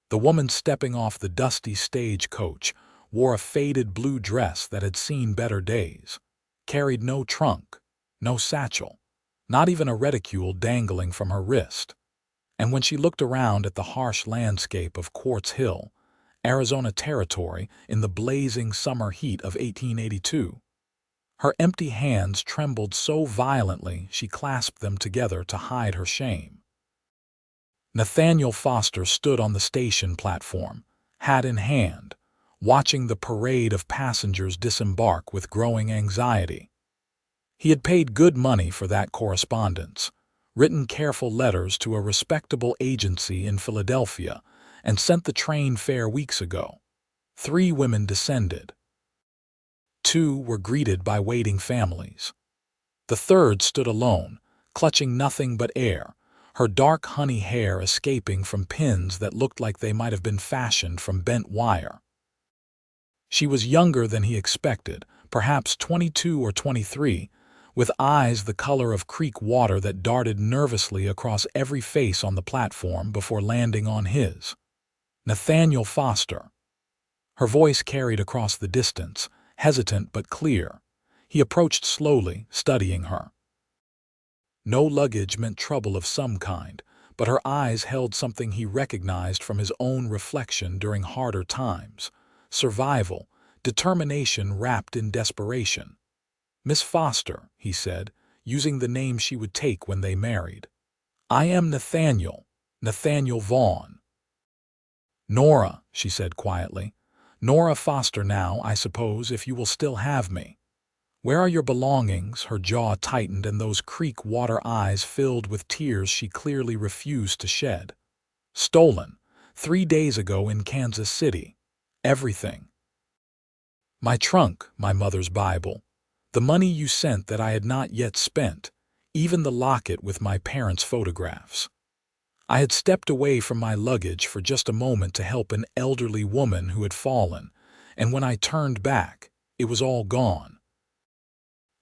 The woman stepping off the dusty stagecoach wore a faded blue dress that had seen better days, carried no trunk, no satchel, not even a reticule dangling from her wrist. And when she looked around at the harsh landscape of Quartz Hill, Arizona Territory, in the blazing summer heat of 1882, her empty hands trembled so violently she clasped them together to hide her shame. Nathaniel Foster stood on the station platform, hat in hand, watching the parade of passengers disembark with growing anxiety. He had paid good money for that correspondence, written careful letters to a respectable agency in Philadelphia, and sent the train fare weeks ago. 3 women descended. 2 were greeted by waiting families. The third stood alone, clutching nothing but air, her dark honey hair escaping from pins that looked like they might have been fashioned from bent wire. She was younger than he expected, perhaps 22 or 23, with eyes the color of creek water that darted nervously across every face on the platform before landing on his. Nathaniel Foster. Her voice carried across the distance, hesitant but clear. He approached slowly, studying her. No luggage meant trouble of some kind, but her eyes held something he recognized from his own reflection during harder times: survival, determination wrapped in desperation. "Miss Foster," he said, using the name she would take when they married. "I am Nathaniel Vaughn." "Nora," she said quietly. "Nora Foster now, I suppose, if you will still have me. Where are your belongings?" Her jaw tightened and those creek water eyes filled with tears she clearly refused to shed. "Stolen. 3 days ago in Kansas City. Everything. My trunk, my mother's Bible, the money you sent that I had not yet spent, even the locket with my parents' photographs. I had stepped away from my luggage for just a moment to help an elderly woman who had fallen, and when I turned back, it was all gone."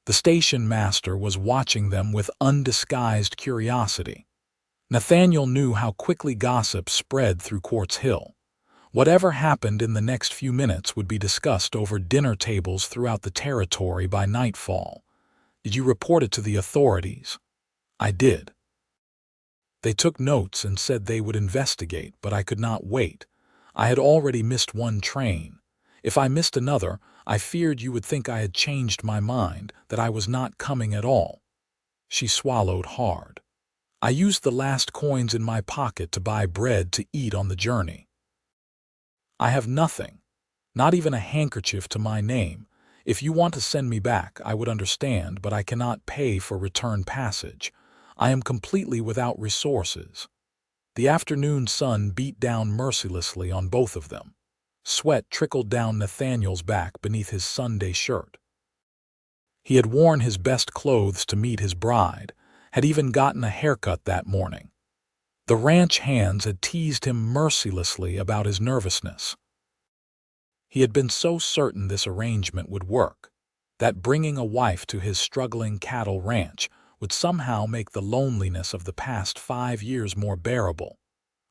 The station master was watching them with undisguised curiosity. Nathaniel knew how quickly gossip spread through Quartz Hill. Whatever happened in the next few minutes would be discussed over dinner tables throughout the territory by nightfall. "Did you report it to the authorities?" "I did. They took notes and said they would investigate, but I could not wait. I had already missed 1 train. If I missed another, I feared you would think I had changed my mind, that I was not coming at all." She swallowed hard. "I used the last coins in my pocket to buy bread to eat on the journey. I have nothing, not even a handkerchief to my name. If you want to send me back, I would understand, but I cannot pay for return passage. I am completely without resources." The afternoon sun beat down mercilessly on both of them. Sweat trickled down Nathaniel's back beneath his Sunday shirt. He had worn his best clothes to meet his bride, had even gotten a haircut that morning. The ranch hands had teased him mercilessly about his nervousness. He had been so certain this arrangement would work, that bringing a wife to his struggling cattle ranch would somehow make the loneliness of the past 5 years more bearable,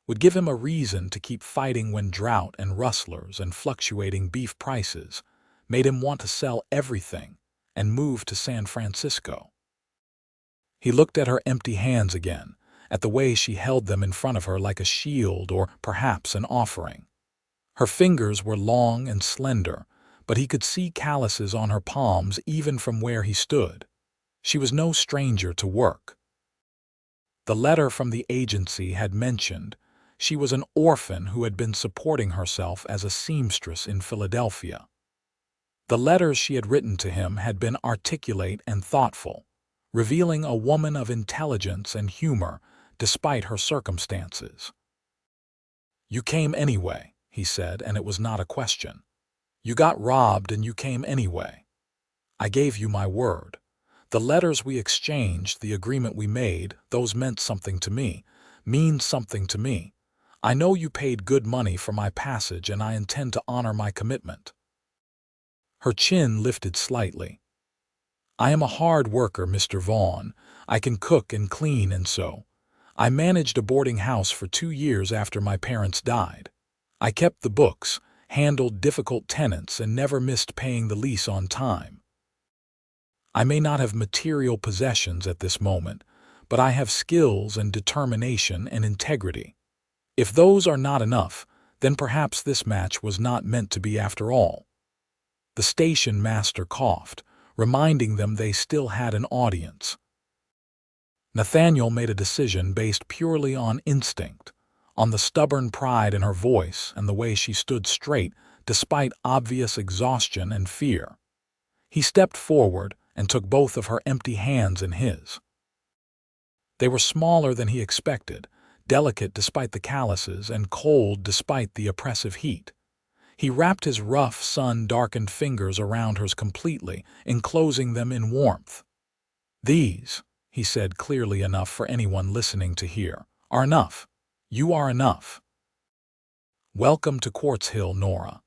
would give him a reason to keep fighting when drought and rustlers and fluctuating beef prices made him want to sell everything and move to San Francisco. He looked at her empty hands again, at the way she held them in front of her like a shield or perhaps an offering. Her fingers were long and slender, but he could see calluses on her palms even from where he stood. She was no stranger to work. The letter from the agency had mentioned she was an orphan who had been supporting herself as a seamstress in Philadelphia. The letters she had written to him had been articulate and thoughtful, revealing a woman of intelligence and humor despite her circumstances. "You came anyway," he said, and it was not a question. "You got robbed and you came anyway. I gave you my word. The letters we exchanged, the agreement we made, those meant something to me, mean something to me. I know you paid good money for my passage and I intend to honor my commitment." Her chin lifted slightly. "I am a hard worker, Mr. Vaughn. I can cook and clean and sew. I managed a boarding house for 2 years after my parents died. I kept the books, handled difficult tenants, and never missed paying the lease on time. I may not have material possessions at this moment, but I have skills and determination and integrity. If those are not enough, then perhaps this match was not meant to be after all. The station master coughed, reminding them they still had an audience. Nathaniel made a decision based purely on instinct, on the stubborn pride in her voice and the way she stood straight despite obvious exhaustion and fear. He stepped forward and took both of her empty hands in his. They were smaller than he expected, delicate despite the calluses and cold despite the oppressive heat. He wrapped his rough, sun-darkened fingers around hers completely, enclosing them in warmth. "These," he said clearly enough for anyone listening to hear, "are enough. You are enough. Welcome to Quartz Hill, Nora."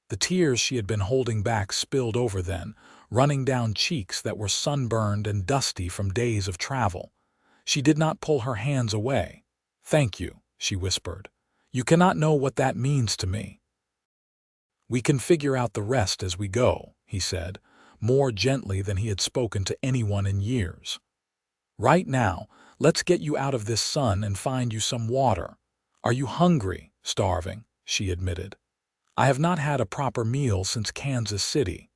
The tears she had been holding back spilled over then, running down cheeks that were sunburned and dusty from days of travel. She did not pull her hands away. "Thank you," she whispered. "You cannot know what that means to me." "We can figure out the rest as we go," he said, more gently than he had spoken to anyone in years. "Right now, let's get you out of this sun and find you some water. Are you hungry?" "Starving," she admitted. "I have not had a proper meal since Kansas City."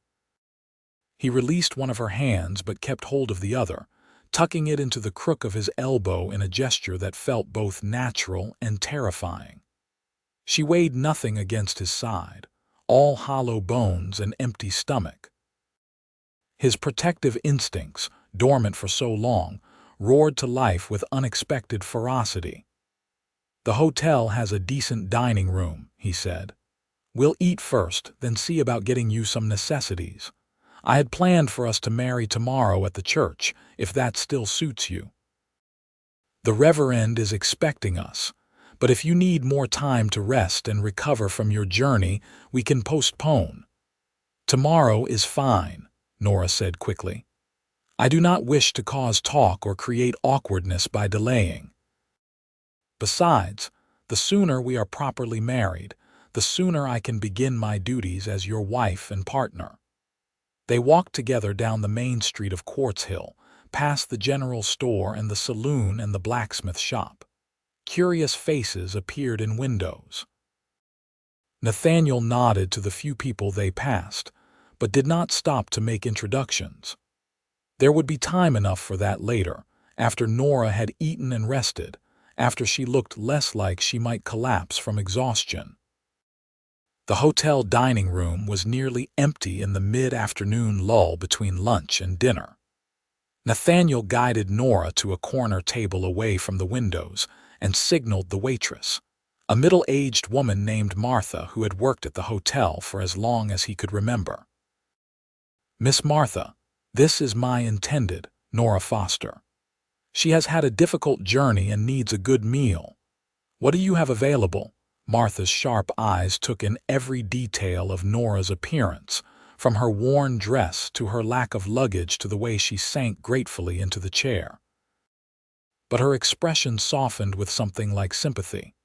He released one of her hands but kept hold of the other, tucking it into the crook of his elbow in a gesture that felt both natural and terrifying. She weighed nothing against his side, all hollow bones and empty stomach. His protective instincts, dormant for so long, roared to life with unexpected ferocity. "The hotel has a decent dining room," he said. "We'll eat first, then see about getting you some necessities. I had planned for us to marry tomorrow at the church, if that still suits you. The Reverend is expecting us, but if you need more time to rest and recover from your journey, we can postpone." "Tomorrow is fine," Nora said quickly. "I do not wish to cause talk or create awkwardness by delaying. Besides, the sooner we are properly married, the sooner I can begin my duties as your wife and partner." They walked together down the main street of Quartz Hill, past the general store and the saloon and the blacksmith shop. Curious faces appeared in windows. Nathaniel nodded to the few people they passed, but did not stop to make introductions. There would be time enough for that later, after Nora had eaten and rested, after she looked less like she might collapse from exhaustion. The hotel dining room was nearly empty in the mid-afternoon lull between lunch and dinner. Nathaniel guided Nora to a corner table away from the windows and signaled the waitress, a middle-aged woman named Martha who had worked at the hotel for as long as he could remember. "Miss Martha, this is my intended, Nora Foster. She has had a difficult journey and needs a good meal. What do you have available?" Martha's sharp eyes took in every detail of Nora's appearance, from her worn dress to her lack of luggage to the way she sank gratefully into the chair. But her expression softened with something like sympathy.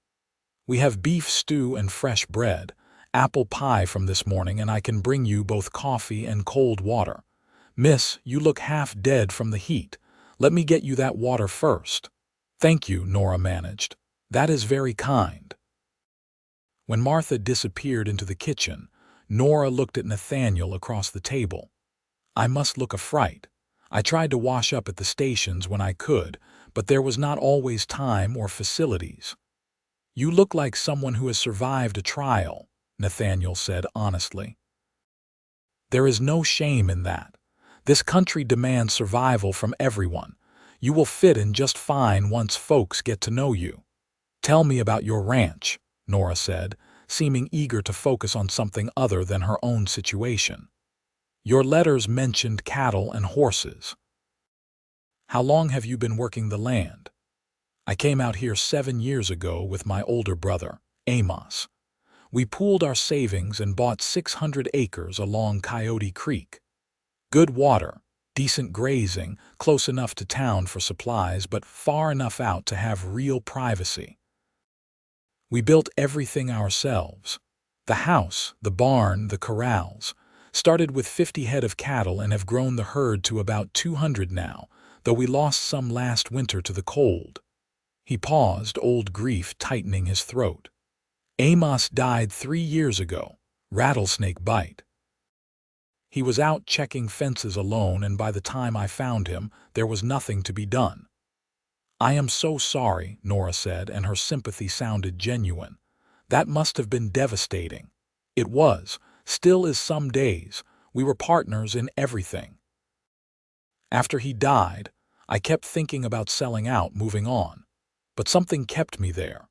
"We have beef stew and fresh bread, apple pie from this morning, and I can bring you both coffee and cold water. Miss, you look half dead from the heat. Let me get you that water first." "Thank you," Nora managed. "That is very kind." When Martha disappeared into the kitchen, Nora looked at Nathaniel across the table. "I must look a fright. I tried to wash up at the stations when I could, but there was not always time or facilities." "You look like someone who has survived a trial," Nathaniel said honestly. "There is no shame in that. This country demands survival from everyone. You will fit in just fine once folks get to know you." "Tell me about your ranch," Nora said, seeming eager to focus on something other than her own situation. "Your letters mentioned cattle and horses. How long have you been working the land?" "I came out here 7 years ago with my older brother, Amos. We pooled our savings and bought 600 acres along Coyote Creek. Good water, decent grazing, close enough to town for supplies, but far enough out to have real privacy." We built everything ourselves. The house, the barn, the corrals. Started with 50 head of cattle and have grown the herd to about 200 now, though we lost some last winter to the cold." He paused, old grief tightening his throat. "Amos died 3 years ago. Rattlesnake bite. He was out checking fences alone, and by the time I found him, there was nothing to be done." "I am so sorry," Nora said, and her sympathy sounded genuine. "That must have been devastating." "It was. Still is some days. We were partners in everything." "After he died, I kept thinking about selling out, moving on. But something kept me there.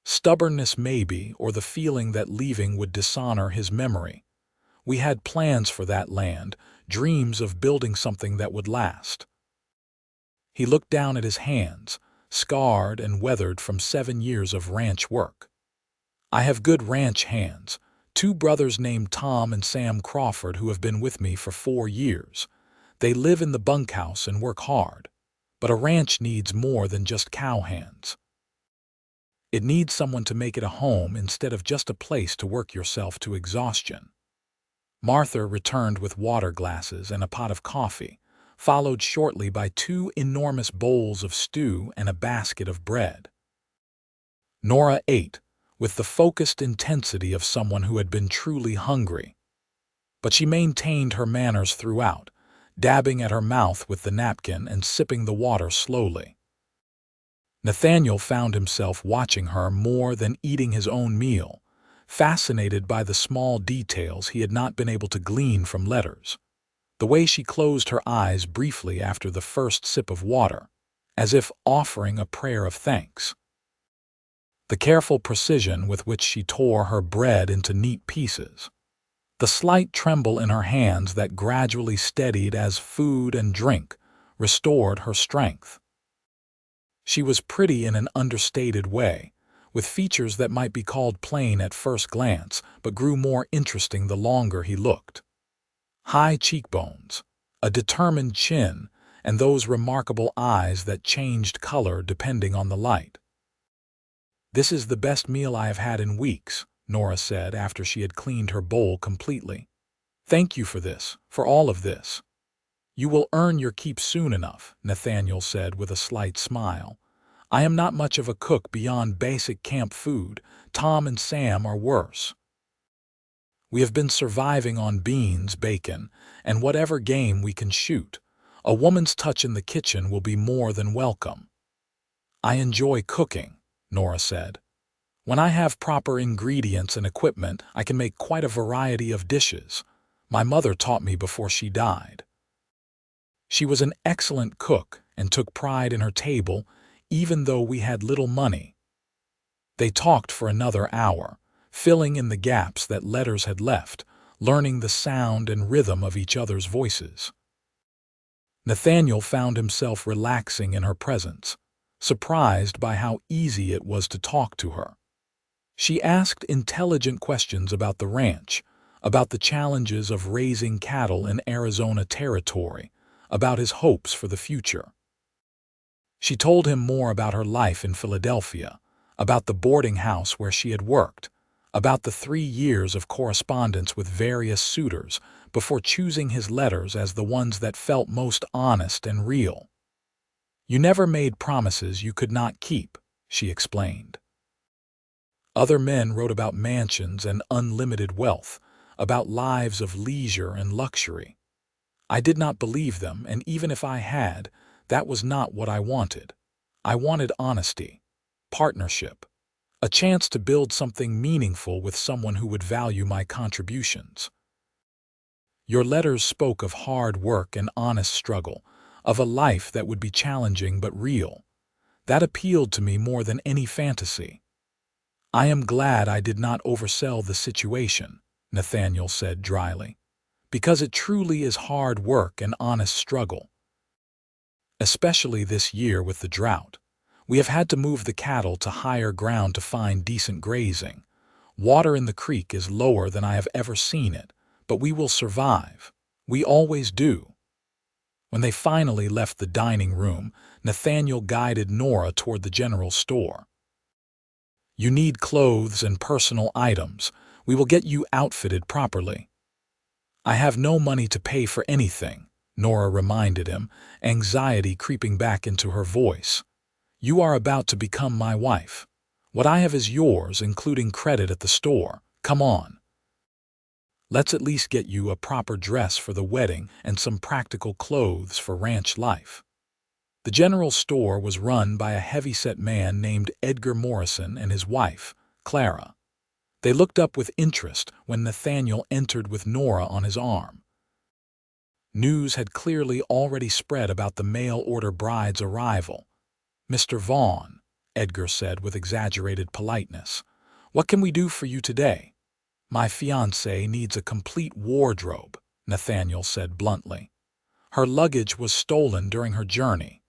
Stubbornness maybe, or the feeling that leaving would dishonor his memory. We had plans for that land, dreams of building something that would last." He looked down at his hands, scarred and weathered from 7 years of ranch work. "I have good ranch hands, 2 brothers named Tom and Sam Crawford who have been with me for 4 years. They live in the bunkhouse and work hard. But a ranch needs more than just cow hands. It needs someone to make it a home instead of just a place to work yourself to exhaustion." Martha returned with water glasses and a pot of coffee, followed shortly by 2 enormous bowls of stew and a basket of bread. Nora ate, with the focused intensity of someone who had been truly hungry. But she maintained her manners throughout, dabbing at her mouth with the napkin and sipping the water slowly. Nathaniel found himself watching her more than eating his own meal, fascinated by the small details he had not been able to glean from letters. The way she closed her eyes briefly after the first sip of water, as if offering a prayer of thanks. The careful precision with which she tore her bread into neat pieces. The slight tremble in her hands that gradually steadied as food and drink restored her strength. She was pretty in an understated way, with features that might be called plain at first glance, but grew more interesting the longer he looked. High cheekbones, a determined chin, and those remarkable eyes that changed color depending on the light. "This is the best meal I have had in weeks," Nora said after she had cleaned her bowl completely. "Thank you for this, for all of this." "You will earn your keep soon enough," Nathaniel said with a slight smile. "I am not much of a cook beyond basic camp food. Tom and Sam are worse. We have been surviving on beans, bacon, and whatever game we can shoot. A woman's touch in the kitchen will be more than welcome." "I enjoy cooking," Nora said. "When I have proper ingredients and equipment, I can make quite a variety of dishes. My mother taught me before she died." She was an excellent cook and took pride in her table, even though we had little money. They talked for another hour, filling in the gaps that letters had left, learning the sound and rhythm of each other's voices. Nathaniel found himself relaxing in her presence, surprised by how easy it was to talk to her. She asked intelligent questions about the ranch, about the challenges of raising cattle in Arizona territory, about his hopes for the future. She told him more about her life in Philadelphia, about the boarding house where she had worked, about the 3 years of correspondence with various suitors before choosing his letters as the ones that felt most honest and real. "You never made promises you could not keep," she explained. Other men wrote about mansions and unlimited wealth, about lives of leisure and luxury. I did not believe them, and even if I had, that was not what I wanted. I wanted honesty, partnership, a chance to build something meaningful with someone who would value my contributions. Your letters spoke of hard work and honest struggle, of a life that would be challenging but real. That appealed to me more than any fantasy." "I am glad I did not oversell the situation," Nathaniel said dryly, "because it truly is hard work and honest struggle. Especially this year with the drought. We have had to move the cattle to higher ground to find decent grazing. Water in the creek is lower than I have ever seen it, but we will survive. We always do." When they finally left the dining room, Nathaniel guided Nora toward the general store. You need clothes and personal items. We will get you outfitted properly." "I have no money to pay for anything," Nora reminded him, anxiety creeping back into her voice. "You are about to become my wife. What I have is yours, including credit at the store. Come on. Let's at least get you a proper dress for the wedding and some practical clothes for ranch life." The general store was run by a heavy-set man named Edgar Morrison and his wife, Clara. They looked up with interest when Nathaniel entered with Nora on his arm. News had clearly already spread about the mail-order bride's arrival. "Mr. Vaughn," Edgar said with exaggerated politeness, "what can we do for you today?" "My fiancée needs a complete wardrobe," Nathaniel said bluntly. "Her luggage was stolen during her journey.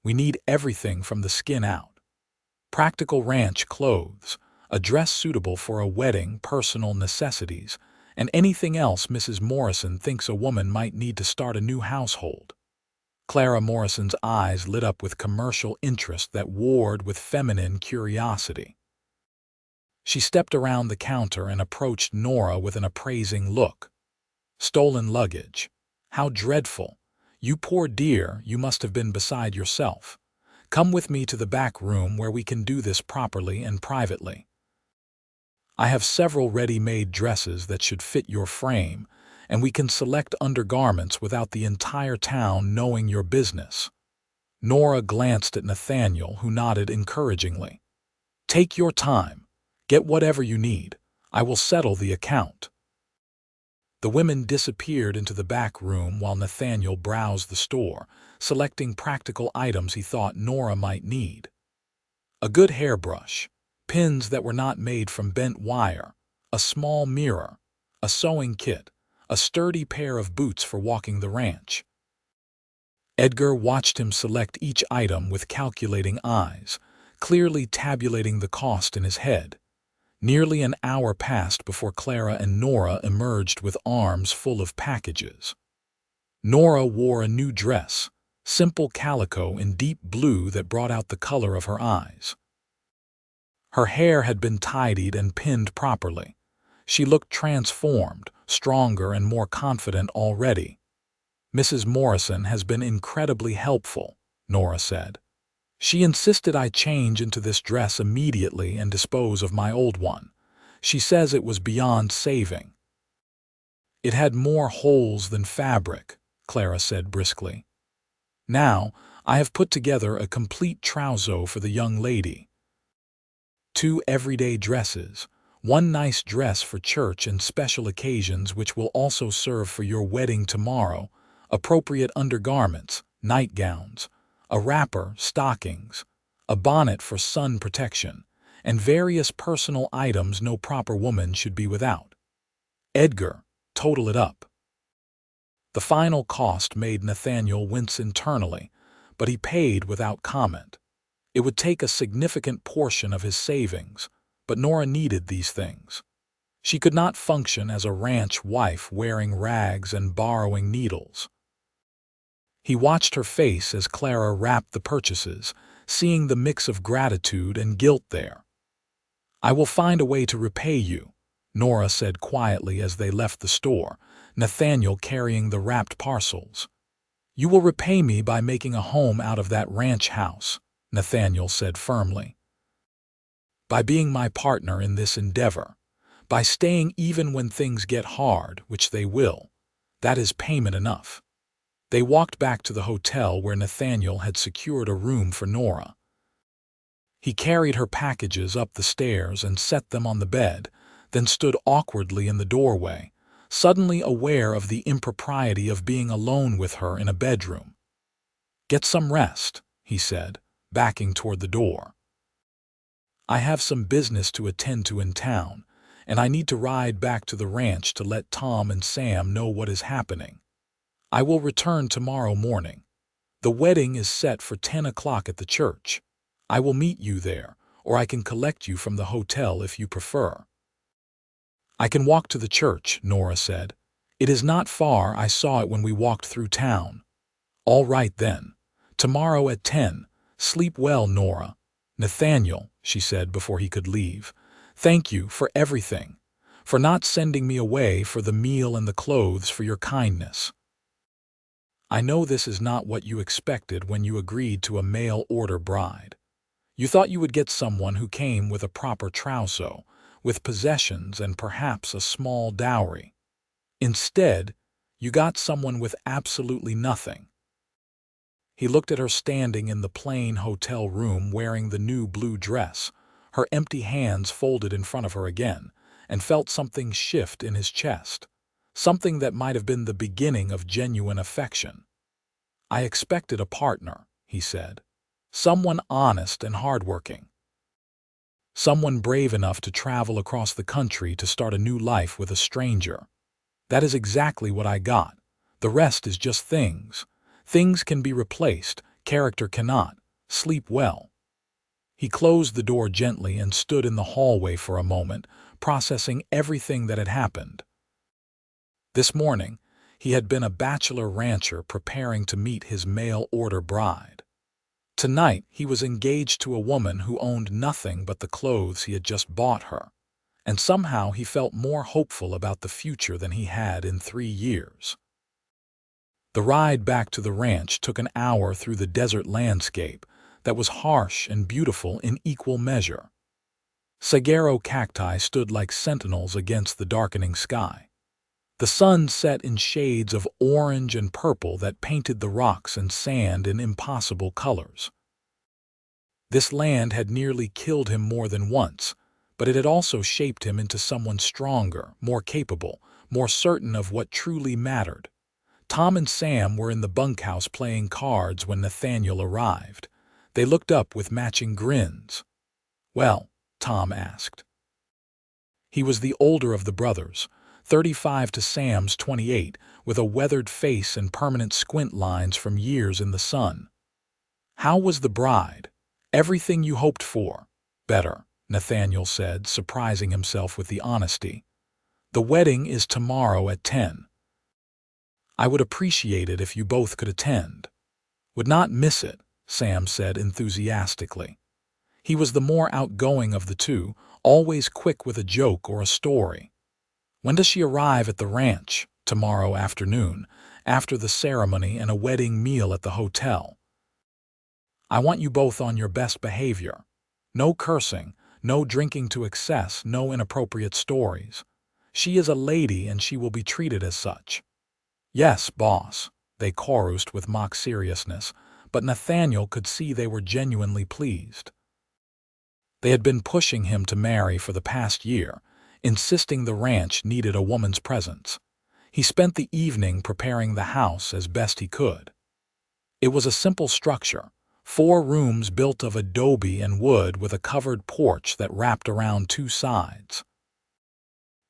We need everything from the skin out. Practical ranch clothes, a dress suitable for a wedding, personal necessities, and anything else Mrs. Morrison thinks a woman might need to start a new household." Clara Morrison's eyes lit up with commercial interest that warred with feminine curiosity. She stepped around the counter and approached Nora with an appraising look. "Stolen luggage. How dreadful. You poor dear, you must have been beside yourself. Come with me to the back room where we can do this properly and privately. I have several ready-made dresses that should fit your frame, and we can select undergarments without the entire town knowing your business." Nora glanced at Nathaniel, who nodded encouragingly. "Take your time. Get whatever you need. I will settle the account." The women disappeared into the back room while Nathaniel browsed the store, selecting practical items he thought Nora might need. A good hairbrush, pins that were not made from bent wire, a small mirror, a sewing kit, a sturdy pair of boots for walking the ranch. Edgar watched him select each item with calculating eyes, clearly tabulating the cost in his head. Nearly an hour passed before Clara and Nora emerged with arms full of packages. Nora wore a new dress, simple calico in deep blue that brought out the color of her eyes. Her hair had been tidied and pinned properly. She looked transformed, stronger and more confident already. "Mrs. Morrison has been incredibly helpful," Nora said. "She insisted I change into this dress immediately and dispose of my old one. She says it was beyond saving." "It had more holes than fabric," Clara said briskly. "Now, I have put together a complete trousseau for the young lady. 2 everyday dresses, 1 nice dress for church and special occasions which will also serve for your wedding tomorrow, appropriate undergarments, nightgowns, a wrapper, stockings, a bonnet for sun protection, and various personal items no proper woman should be without. Edgar, total it up." The final cost made Nathaniel wince internally, but he paid without comment. It would take a significant portion of his savings, but Nora needed these things. She could not function as a ranch wife wearing rags and borrowing needles. He watched her face as Clara wrapped the purchases, seeing the mix of gratitude and guilt there. "I will find a way to repay you," Nora said quietly as they left the store, Nathaniel carrying the wrapped parcels. "You will repay me by making a home out of that ranch house," Nathaniel said firmly. "By being my partner in this endeavor. By staying even when things get hard, which they will. That is payment enough." They walked back to the hotel where Nathaniel had secured a room for Nora. He carried her packages up the stairs and set them on the bed, then stood awkwardly in the doorway, suddenly aware of the impropriety of being alone with her in a bedroom. "Get some rest," he said, backing toward the door. "I have some business to attend to in town, and I need to ride back to the ranch to let Tom and Sam know what is happening. I will return tomorrow morning. The wedding is set for 10 o'clock at the church. I will meet you there, or I can collect you from the hotel if you prefer." "I can walk to the church," Nora said. "It is not far. I saw it when we walked through town." "All right then. Tomorrow at 10. Sleep well, Nora," "Nathaniel," she said before he could leave, "thank you for everything, for not sending me away, for the meal and the clothes, for your kindness. I know this is not what you expected when you agreed to a mail-order bride. You thought you would get someone who came with a proper trousseau, with possessions and perhaps a small dowry. Instead, you got someone with absolutely nothing." He looked at her standing in the plain hotel room wearing the new blue dress, her empty hands folded in front of her again, and felt something shift in his chest, something that might have been the beginning of genuine affection. "I expected a partner," he said. "Someone honest and hardworking. Someone brave enough to travel across the country to start a new life with a stranger. That is exactly what I got. The rest is just things. Things can be replaced, character cannot. Sleep well." He closed the door gently and stood in the hallway for a moment, processing everything that had happened. This morning, he had been a bachelor rancher preparing to meet his mail-order bride. Tonight, he was engaged to a woman who owned nothing but the clothes he had just bought her, and somehow he felt more hopeful about the future than he had in 3 years. The ride back to the ranch took an hour through the desert landscape that was harsh and beautiful in equal measure. Saguaro cacti stood like sentinels against the darkening sky. The sun set in shades of orange and purple that painted the rocks and sand in impossible colors. This land had nearly killed him more than once, but it had also shaped him into someone stronger, more capable, more certain of what truly mattered. Tom and Sam were in the bunkhouse playing cards when Nathaniel arrived. They looked up with matching grins. "Well?" Tom asked. He was the older of the brothers, 35 to Sam's 28, with a weathered face and permanent squint lines from years in the sun. "How was the bride?" "Everything you hoped for." "Better," Nathaniel said, surprising himself with the honesty. "The wedding is tomorrow at 10. I would appreciate it if you both could attend." "Would not miss it," Sam said enthusiastically. He was the more outgoing of the two, always quick with a joke or a story. "When does she arrive at the ranch?" "Tomorrow afternoon, after the ceremony and a wedding meal at the hotel. I want you both on your best behavior. No cursing, no drinking to excess, no inappropriate stories. She is a lady and she will be treated as such." "Yes, boss," they chorused with mock seriousness, but Nathaniel could see they were genuinely pleased. They had been pushing him to marry for the past year, insisting the ranch needed a woman's presence. He spent the evening preparing the house as best he could. It was a simple structure, 4 rooms built of adobe and wood with a covered porch that wrapped around 2 sides.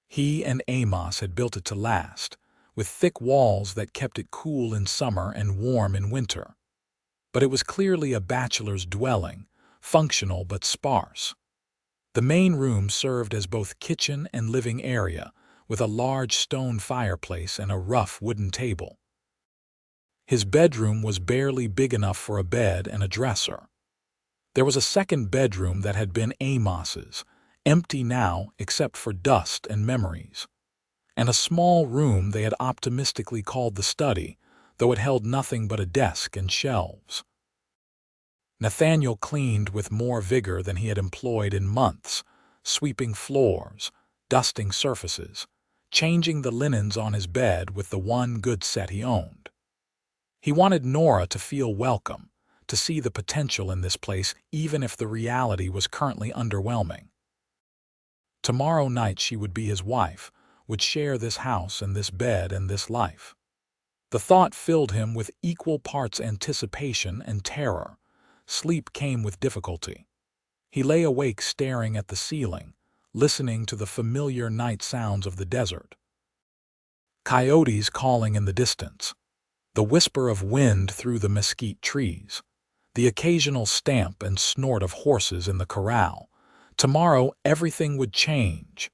He and Amos had built it to last, with thick walls that kept it cool in summer and warm in winter. But it was clearly a bachelor's dwelling, functional but sparse. The main room served as both kitchen and living area, with a large stone fireplace and a rough wooden table. His bedroom was barely big enough for a bed and a dresser. There was a second bedroom that had been Amos's, empty now except for dust and memories, and a small room they had optimistically called the study, though it held nothing but a desk and shelves. Nathaniel cleaned with more vigor than he had employed in months, sweeping floors, dusting surfaces, changing the linens on his bed with the one good set he owned. He wanted Nora to feel welcome, to see the potential in this place even if the reality was currently underwhelming. Tomorrow night she would be his wife, would share this house and this bed and this life. The thought filled him with equal parts anticipation and terror. Sleep came with difficulty. He lay awake staring at the ceiling, listening to the familiar night sounds of the desert. Coyotes calling in the distance, the whisper of wind through the mesquite trees, the occasional stamp and snort of horses in the corral. Tomorrow everything would change.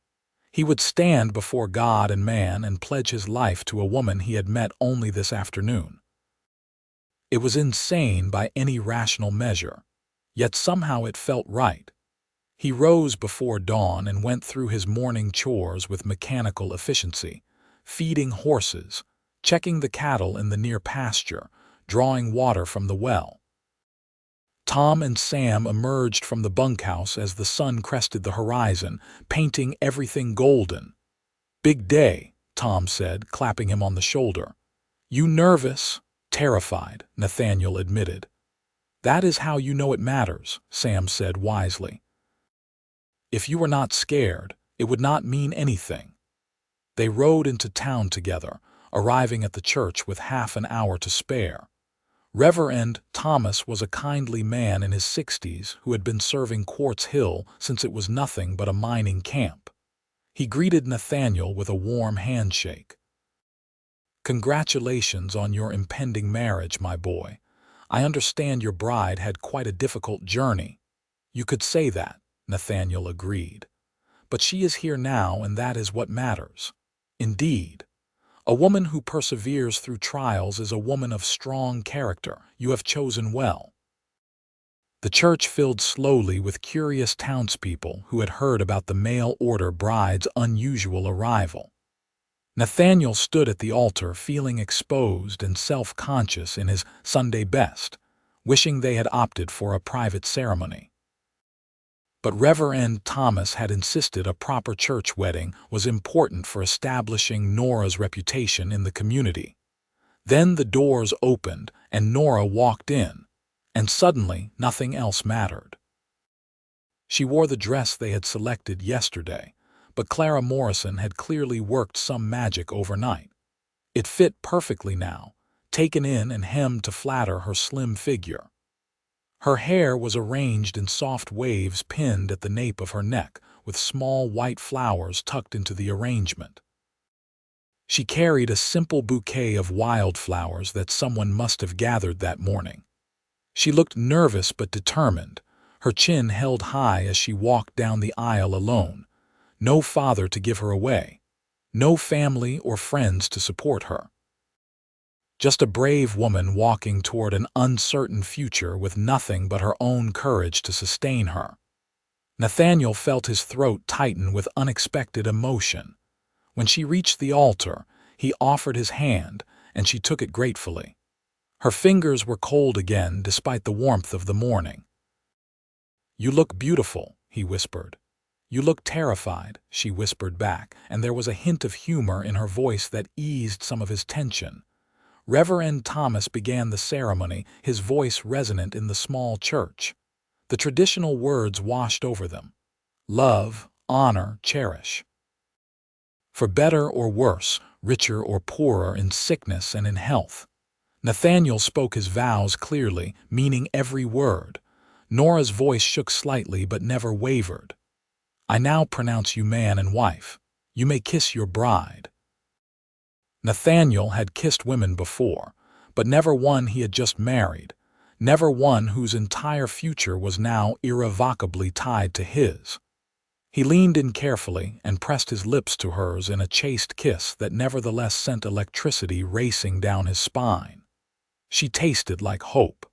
He would stand before God and man and pledge his life to a woman he had met only this afternoon. It was insane by any rational measure, Yet somehow it felt right. He rose before dawn and went through his morning chores with mechanical efficiency, feeding horses, checking the cattle in the near pasture, drawing water from the well. Tom and Sam emerged from the bunkhouse as the sun crested the horizon, painting everything golden. "Big day," Tom said, clapping him on the shoulder. "You nervous?" "Terrified," Nathaniel admitted. "That is how you know it matters," Sam said wisely. "If you were not scared, it would not mean anything." They rode into town together, arriving at the church with half an hour to spare. Reverend Thomas was a kindly man in his 60s who had been serving Quartz Hill since it was nothing but a mining camp. He greeted Nathaniel with a warm handshake. "Congratulations on your impending marriage, my boy. I understand your bride had quite a difficult journey." "You could say that," Nathaniel agreed. "But she is here now, and that is what matters." "Indeed. A woman who perseveres through trials is a woman of strong character. You have chosen well." The church filled slowly with curious townspeople who had heard about the mail-order bride's unusual arrival. Nathaniel stood at the altar feeling exposed and self-conscious in his Sunday best, wishing they had opted for a private ceremony. But Reverend Thomas had insisted a proper church wedding was important for establishing Nora's reputation in the community. Then the doors opened and Nora walked in, and suddenly nothing else mattered. She wore the dress they had selected yesterday, but Clara Morrison had clearly worked some magic overnight. It fit perfectly now, taken in and hemmed to flatter her slim figure. Her hair was arranged in soft waves pinned at the nape of her neck, with small white flowers tucked into the arrangement. She carried a simple bouquet of wildflowers that someone must have gathered that morning. She looked nervous but determined, her chin held high as she walked down the aisle alone. No father to give her away, no family or friends to support her. Just a brave woman walking toward an uncertain future with nothing but her own courage to sustain her. Nathaniel felt his throat tighten with unexpected emotion. When she reached the altar, he offered his hand, and she took it gratefully. Her fingers were cold again despite the warmth of the morning. "You look beautiful," he whispered. "You look terrified," she whispered back, and there was a hint of humor in her voice that eased some of his tension. Reverend Thomas began the ceremony, his voice resonant in the small church. The traditional words washed over them. Love, honor, cherish. For better or worse, richer or poorer, in sickness and in health. Nathaniel spoke his vows clearly, meaning every word. Nora's voice shook slightly but never wavered. "I now pronounce you man and wife. You may kiss your bride." Nathaniel had kissed women before, but never one he had just married, never one whose entire future was now irrevocably tied to his. He leaned in carefully and pressed his lips to hers in a chaste kiss that nevertheless sent electricity racing down his spine. She tasted like hope.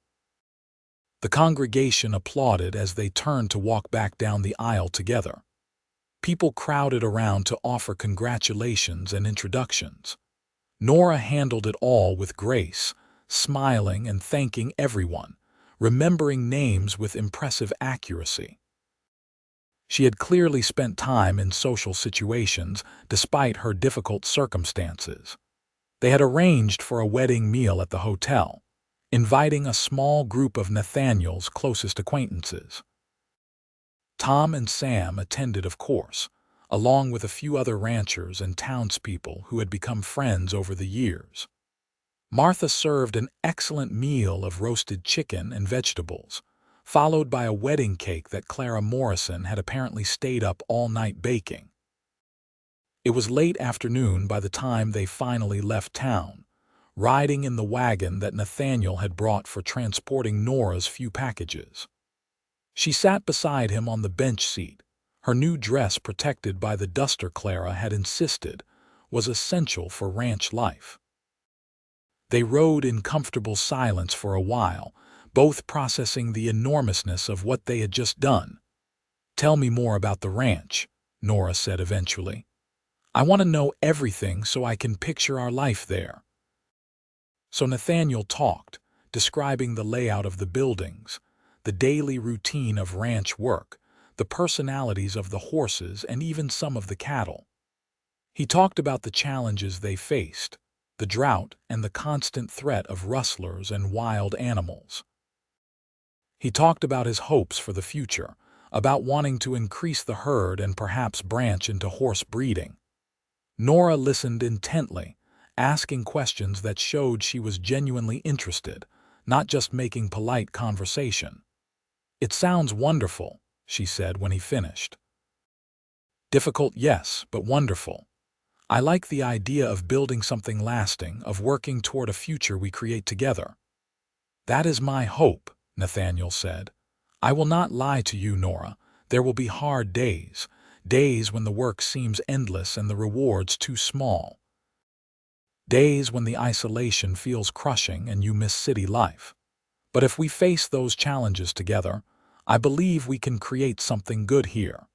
The congregation applauded as they turned to walk back down the aisle together. People crowded around to offer congratulations and introductions. Nora handled it all with grace, smiling and thanking everyone, remembering names with impressive accuracy. She had clearly spent time in social situations despite her difficult circumstances. They had arranged for a wedding meal at the hotel, inviting a small group of Nathaniel's closest acquaintances. Tom and Sam attended, of course, along with a few other ranchers and townspeople who had become friends over the years. Martha served an excellent meal of roasted chicken and vegetables, followed by a wedding cake that Clara Morrison had apparently stayed up all night baking. It was late afternoon by the time they finally left town, riding in the wagon that Nathaniel had brought for transporting Nora's few packages. She sat beside him on the bench seat, her new dress protected by the duster Clara had insisted was essential for ranch life. They rode in comfortable silence for a while, both processing the enormousness of what they had just done. "Tell me more about the ranch," Nora said eventually. "I want to know everything so I can picture our life there." So Nathaniel talked, describing the layout of the buildings, the daily routine of ranch work, the personalities of the horses, and even some of the cattle. He talked about the challenges they faced, the drought and the constant threat of rustlers and wild animals. He talked about his hopes for the future, about wanting to increase the herd and perhaps branch into horse breeding. Nora listened intently, asking questions that showed she was genuinely interested, not just making polite conversation. "It sounds wonderful," she said when he finished. "Difficult, yes, but wonderful. I like the idea of building something lasting, of working toward a future we create together." "That is my hope," Nathaniel said. "I will not lie to you, Nora. There will be hard days, days when the work seems endless and the rewards too small. Days when the isolation feels crushing and you miss city life. But if we face those challenges together, I believe we can create something good here."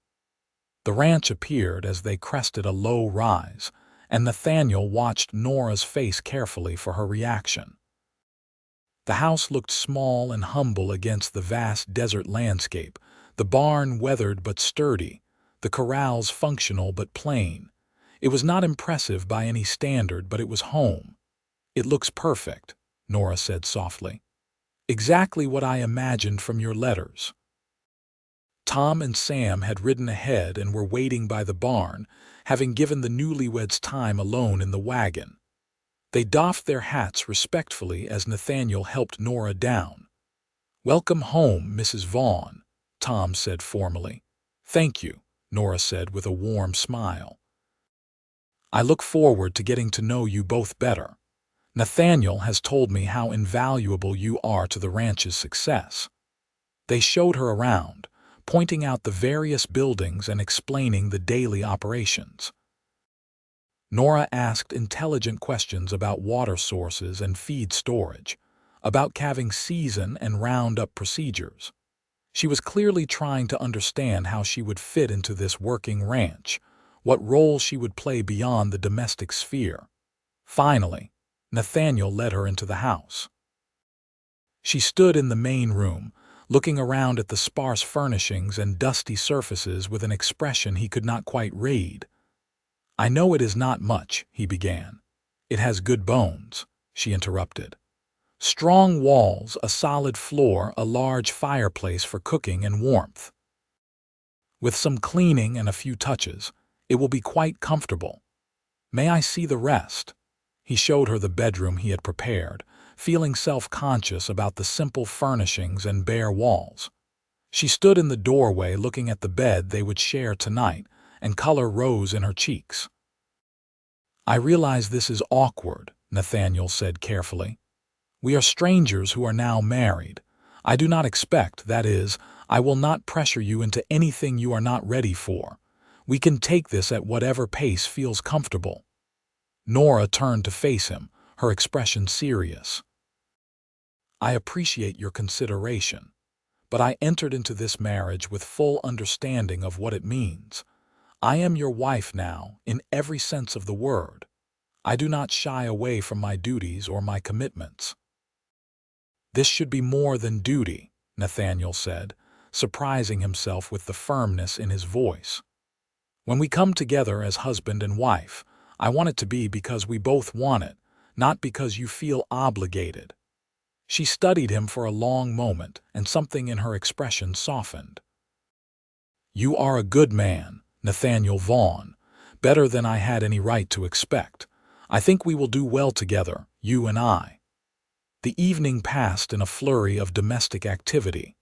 The ranch appeared as they crested a low rise, and Nathaniel watched Nora's face carefully for her reaction. The house looked small and humble against the vast desert landscape, the barn weathered but sturdy, the corrals functional but plain. It was not impressive by any standard, but it was home. "It looks perfect," Nora said softly. "Exactly what I imagined from your letters." Tom and Sam had ridden ahead and were waiting by the barn, having given the newlyweds time alone in the wagon. They doffed their hats respectfully as Nathaniel helped Nora down. "Welcome home, Mrs. Vaughn," Tom said formally. "Thank you," Nora said with a warm smile. "I look forward to getting to know you both better. Nathaniel has told me how invaluable you are to the ranch's success." They showed her around, pointing out the various buildings and explaining the daily operations. Nora asked intelligent questions about water sources and feed storage, about calving season and roundup procedures. She was clearly trying to understand how she would fit into this working ranch, what role she would play beyond the domestic sphere. Finally, Nathaniel led her into the house. She stood in the main room, looking around at the sparse furnishings and dusty surfaces with an expression he could not quite read. "I know it is not much," he began. "It has good bones," she interrupted. "Strong walls, a solid floor, a large fireplace for cooking and warmth. With some cleaning and a few touches, it will be quite comfortable. May I see the rest?" He showed her the bedroom he had prepared, feeling self-conscious about the simple furnishings and bare walls. She stood in the doorway looking at the bed they would share tonight, and color rose in her cheeks. "I realize this is awkward," Nathaniel said carefully. "We are strangers who are now married. I do not expect, that is, I will not pressure you into anything you are not ready for. We can take this at whatever pace feels comfortable." Nora turned to face him, her expression serious. "I appreciate your consideration, but I entered into this marriage with full understanding of what it means. I am your wife now, in every sense of the word. I do not shy away from my duties or my commitments." "This should be more than duty," Nathaniel said, surprising himself with the firmness in his voice. "When we come together as husband and wife, I want it to be because we both want it, not because you feel obligated." She studied him for a long moment, and something in her expression softened. "You are a good man, Nathaniel Vaughn, better than I had any right to expect. I think we will do well together, you and I." The evening passed in a flurry of domestic activity.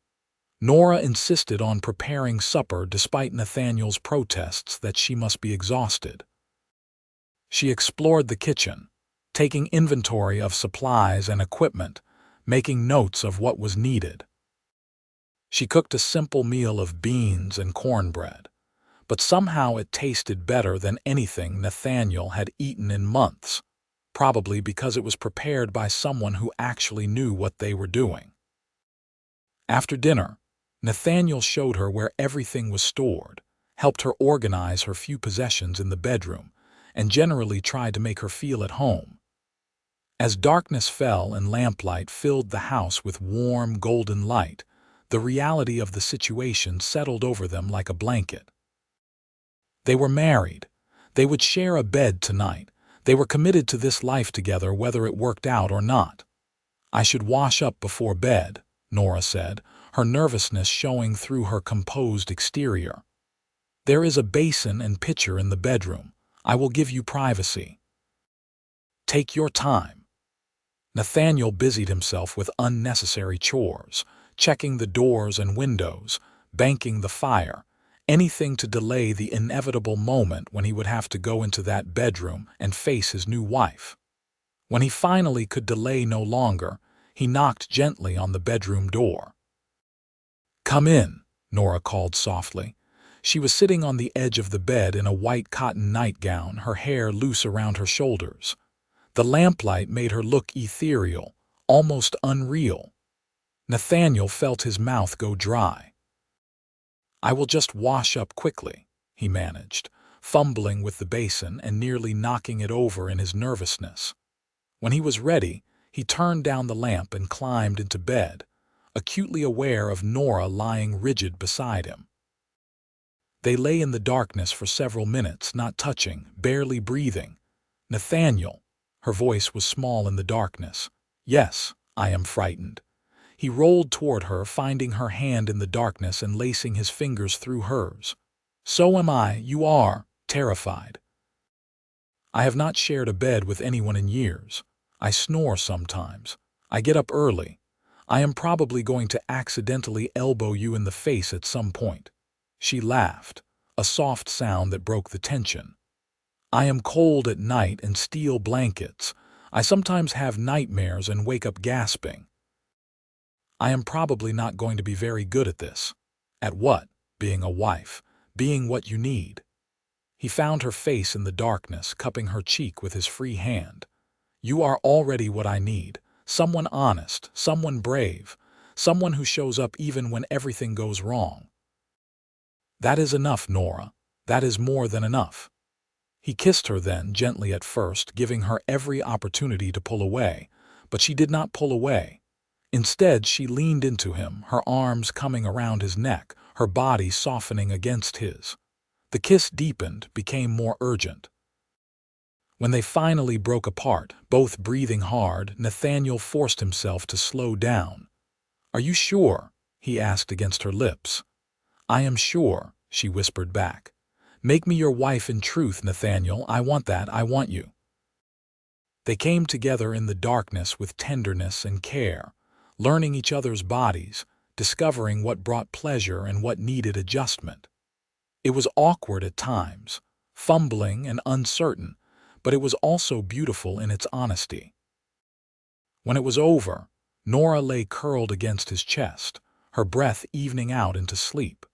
Nora insisted on preparing supper despite Nathaniel's protests that she must be exhausted. She explored the kitchen, taking inventory of supplies and equipment, making notes of what was needed. She cooked a simple meal of beans and cornbread, but somehow it tasted better than anything Nathaniel had eaten in months, probably because it was prepared by someone who actually knew what they were doing. After dinner, Nathaniel showed her where everything was stored, helped her organize her few possessions in the bedroom, and generally tried to make her feel at home. As darkness fell and lamplight filled the house with warm, golden light, the reality of the situation settled over them like a blanket. They were married. They would share a bed tonight. They were committed to this life together whether it worked out or not. "I should wash up before bed," Nora said, her nervousness showing through her composed exterior. "There is a basin and pitcher in the bedroom. I will give you privacy." "Take your time." Nathaniel busied himself with unnecessary chores, checking the doors and windows, banking the fire, anything to delay the inevitable moment when he would have to go into that bedroom and face his new wife. When he finally could delay no longer, he knocked gently on the bedroom door. "Come in," Nora called softly. She was sitting on the edge of the bed in a white cotton nightgown, her hair loose around her shoulders. The lamplight made her look ethereal, almost unreal. Nathaniel felt his mouth go dry. "I will just wash up quickly," he managed, fumbling with the basin and nearly knocking it over in his nervousness. When he was ready, he turned down the lamp and climbed into bed, acutely aware of Nora lying rigid beside him. They lay in the darkness for several minutes, not touching, barely breathing. "Nathaniel," her voice was small in the darkness. "Yes, I am frightened." He rolled toward her, finding her hand in the darkness and lacing his fingers through hers. "So am I. You are terrified." "I have not shared a bed with anyone in years. I snore sometimes. I get up early. I am probably going to accidentally elbow you in the face at some point." She laughed, a soft sound that broke the tension. "I am cold at night and steal blankets. I sometimes have nightmares and wake up gasping." "I am probably not going to be very good at this." "At what?" "Being a wife. Being what you need." He found her face in the darkness, cupping her cheek with his free hand. "You are already what I need. Someone honest, someone brave, someone who shows up even when everything goes wrong." "That is enough, Nora. That is more than enough." He kissed her then, gently at first, giving her every opportunity to pull away, but she did not pull away. Instead, she leaned into him, her arms coming around his neck, her body softening against his. The kiss deepened, became more urgent. When they finally broke apart, both breathing hard, Nathaniel forced himself to slow down. "Are you sure?" he asked against her lips. "I am sure," she whispered back. "Make me your wife in truth, Nathaniel. I want that. I want you." They came together in the darkness with tenderness and care, learning each other's bodies, discovering what brought pleasure and what needed adjustment. It was awkward at times, fumbling and uncertain, but it was also beautiful in its honesty. When it was over, Nora lay curled against his chest, her breath evening out into sleep.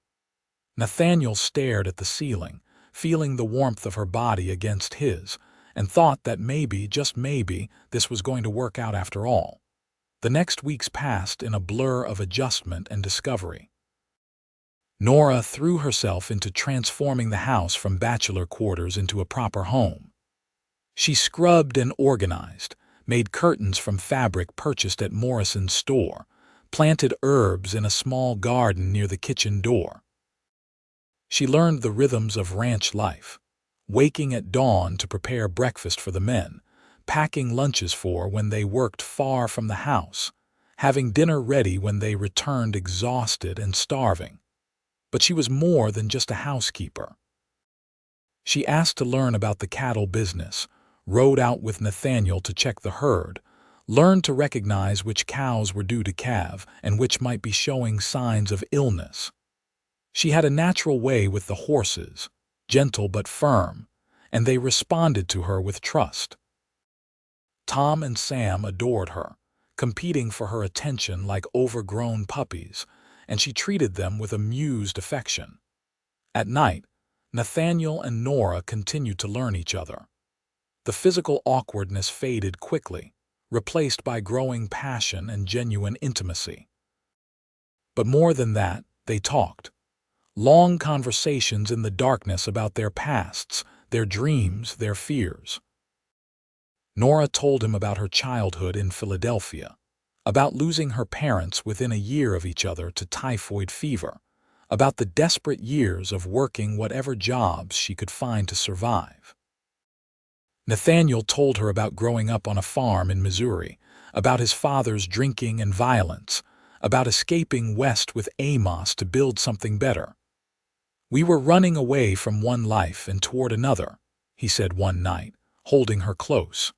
Nathaniel stared at the ceiling, feeling the warmth of her body against his, and thought that maybe, just maybe, this was going to work out after all. The next weeks passed in a blur of adjustment and discovery. Nora threw herself into transforming the house from bachelor quarters into a proper home. She scrubbed and organized, made curtains from fabric purchased at Morrison's store, planted herbs in a small garden near the kitchen door. She learned the rhythms of ranch life, waking at dawn to prepare breakfast for the men, packing lunches for when they worked far from the house, having dinner ready when they returned exhausted and starving. But she was more than just a housekeeper. She asked to learn about the cattle business, rode out with Nathaniel to check the herd, learned to recognize which cows were due to calve and which might be showing signs of illness. She had a natural way with the horses, gentle but firm, and they responded to her with trust. Tom and Sam adored her, competing for her attention like overgrown puppies, and she treated them with amused affection. At night, Nathaniel and Nora continued to learn each other. The physical awkwardness faded quickly, replaced by growing passion and genuine intimacy. But more than that, they talked. Long conversations in the darkness about their pasts, their dreams, their fears. Nora told him about her childhood in Philadelphia, about losing her parents within a year of each other to typhoid fever, about the desperate years of working whatever jobs she could find to survive. Nathaniel told her about growing up on a farm in Missouri, about his father's drinking and violence, about escaping west with Amos to build something better. "We were running away from one life and toward another," he said one night, holding her close.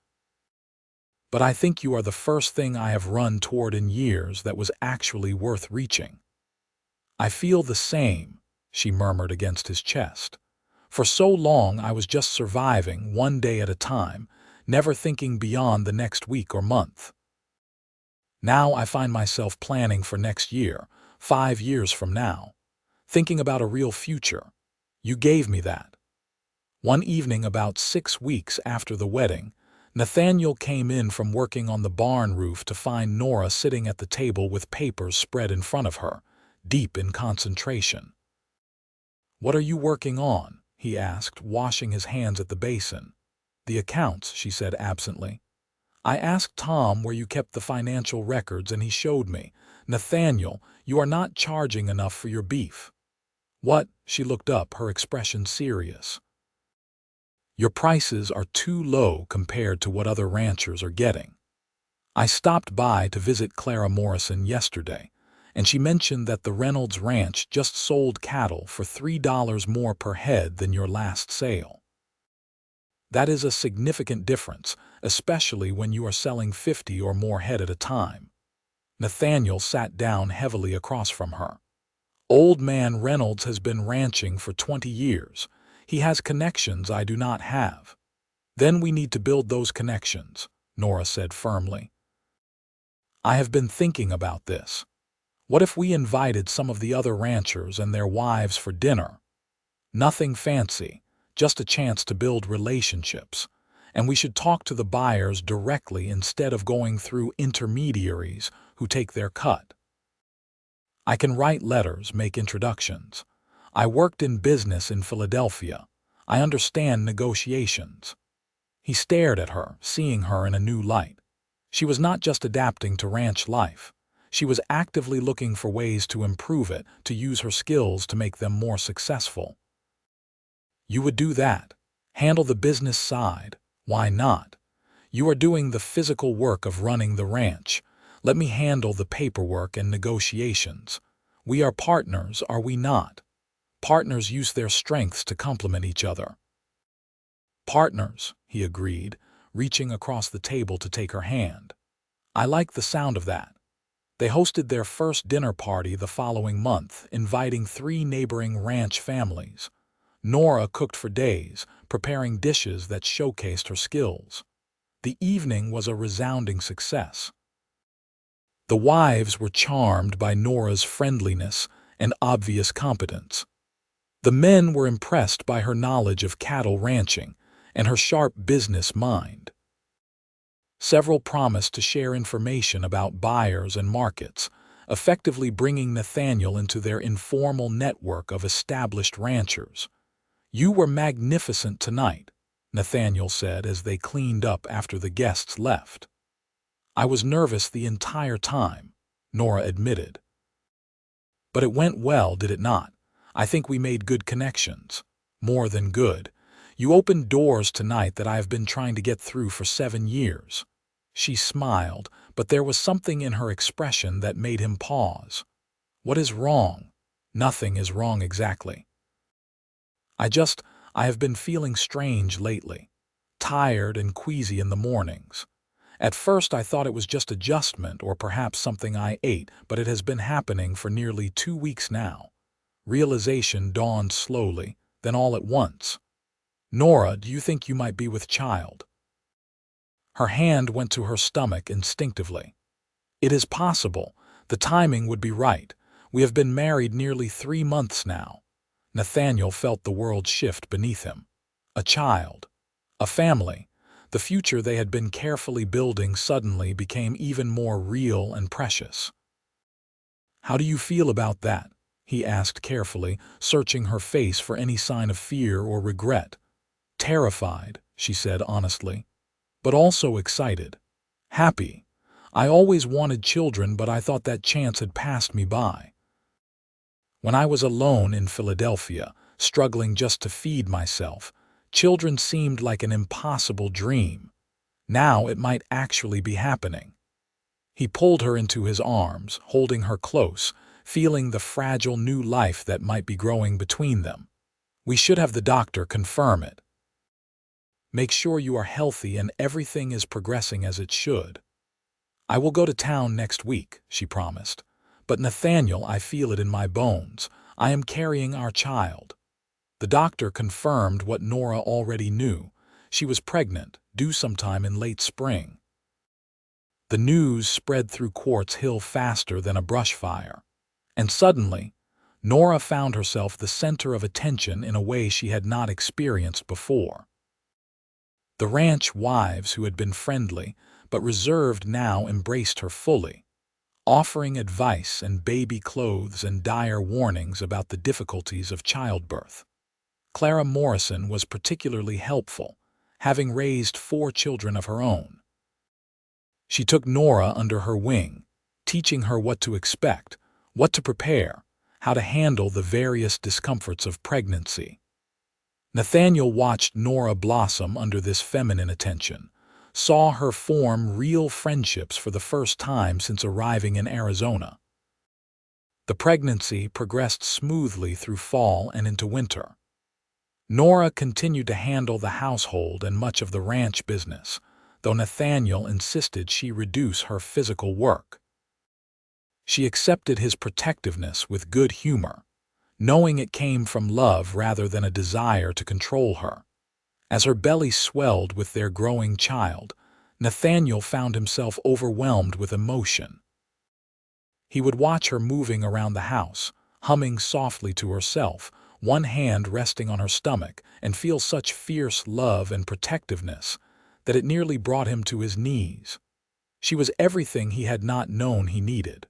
"But I think you are the first thing I have run toward in years that was actually worth reaching." "I feel the same," she murmured against his chest. "For so long I was just surviving one day at a time, never thinking beyond the next week or month. Now I find myself planning for next year, 5 years from now, thinking about a real future. You gave me that." One evening about 6 weeks after the wedding, Nathaniel came in from working on the barn roof to find Nora sitting at the table with papers spread in front of her, deep in concentration. "What are you working on?" he asked, washing his hands at the basin. "The accounts," she said absently. "I asked Tom where you kept the financial records and he showed me. Nathaniel, you are not charging enough for your beef." "What?" She looked up, her expression serious. "Your prices are too low compared to what other ranchers are getting. I stopped by to visit Clara Morrison yesterday, and she mentioned that the Reynolds Ranch just sold cattle for $3 more per head than your last sale. That is a significant difference, especially when you are selling 50 or more head at a time." Nathaniel sat down heavily across from her. "Old man Reynolds has been ranching for 20 years. He has connections I do not have." "Then we need to build those connections," Nora said firmly. "I have been thinking about this. What if we invited some of the other ranchers and their wives for dinner? Nothing fancy, just a chance to build relationships. And we should talk to the buyers directly instead of going through intermediaries who take their cut. I can write letters, make introductions. I worked in business in Philadelphia. I understand negotiations." He stared at her, seeing her in a new light. She was not just adapting to ranch life. She was actively looking for ways to improve it, to use her skills to make them more successful. "You would do that? Handle the business side? Why not? You are doing the physical work of running the ranch. Let me handle the paperwork and negotiations. We are partners, are we not? Partners use their strengths to complement each other." "Partners," he agreed, reaching across the table to take her hand. "I like the sound of that." They hosted their first dinner party the following month, inviting 3 neighboring ranch families. Nora cooked for days, preparing dishes that showcased her skills. The evening was a resounding success. The wives were charmed by Nora's friendliness and obvious competence. The men were impressed by her knowledge of cattle ranching and her sharp business mind. Several promised to share information about buyers and markets, effectively bringing Nathaniel into their informal network of established ranchers. "You were magnificent tonight," Nathaniel said as they cleaned up after the guests left. "I was nervous the entire time," Nora admitted. "But it went well, did it not? I think we made good connections. More than good. You opened doors tonight that I have been trying to get through for 7 years. She smiled, but there was something in her expression that made him pause. "What is wrong?" "Nothing is wrong exactly. I have been feeling strange lately. Tired and queasy in the mornings. At first I thought it was just adjustment or perhaps something I ate, but it has been happening for nearly 2 weeks now." Realization dawned slowly, then all at once. "Nora, do you think you might be with child?" Her hand went to her stomach instinctively. "It is possible. The timing would be right. We have been married nearly 3 months now." Nathaniel felt the world shift beneath him. A child. A family. The future they had been carefully building suddenly became even more real and precious. "How do you feel about that?" he asked carefully, searching her face for any sign of fear or regret. "Terrified," she said honestly, "but also excited. Happy. I always wanted children, but I thought that chance had passed me by. When I was alone in Philadelphia, struggling just to feed myself, children seemed like an impossible dream. Now it might actually be happening." He pulled her into his arms, holding her close, feeling the fragile new life that might be growing between them. "We should have the doctor confirm it. Make sure you are healthy and everything is progressing as it should." "I will go to town next week," she promised. "But Nathaniel, I feel it in my bones. I am carrying our child." The doctor confirmed what Nora already knew. She was pregnant, due sometime in late spring. The news spread through Quartz Hill faster than a brush fire. And suddenly, Nora found herself the center of attention in a way she had not experienced before. The ranch wives who had been friendly but reserved now embraced her fully, offering advice and baby clothes and dire warnings about the difficulties of childbirth. Clara Morrison was particularly helpful, having raised 4 children of her own. She took Nora under her wing, teaching her what to expect, what to prepare, how to handle the various discomforts of pregnancy. Nathaniel watched Nora blossom under this feminine attention, saw her form real friendships for the first time since arriving in Arizona. The pregnancy progressed smoothly through fall and into winter. Nora continued to handle the household and much of the ranch business, though Nathaniel insisted she reduce her physical work. She accepted his protectiveness with good humor, knowing it came from love rather than a desire to control her. As her belly swelled with their growing child, Nathaniel found himself overwhelmed with emotion. He would watch her moving around the house, humming softly to herself, one hand resting on her stomach, and feel such fierce love and protectiveness that it nearly brought him to his knees. She was everything he had not known he needed: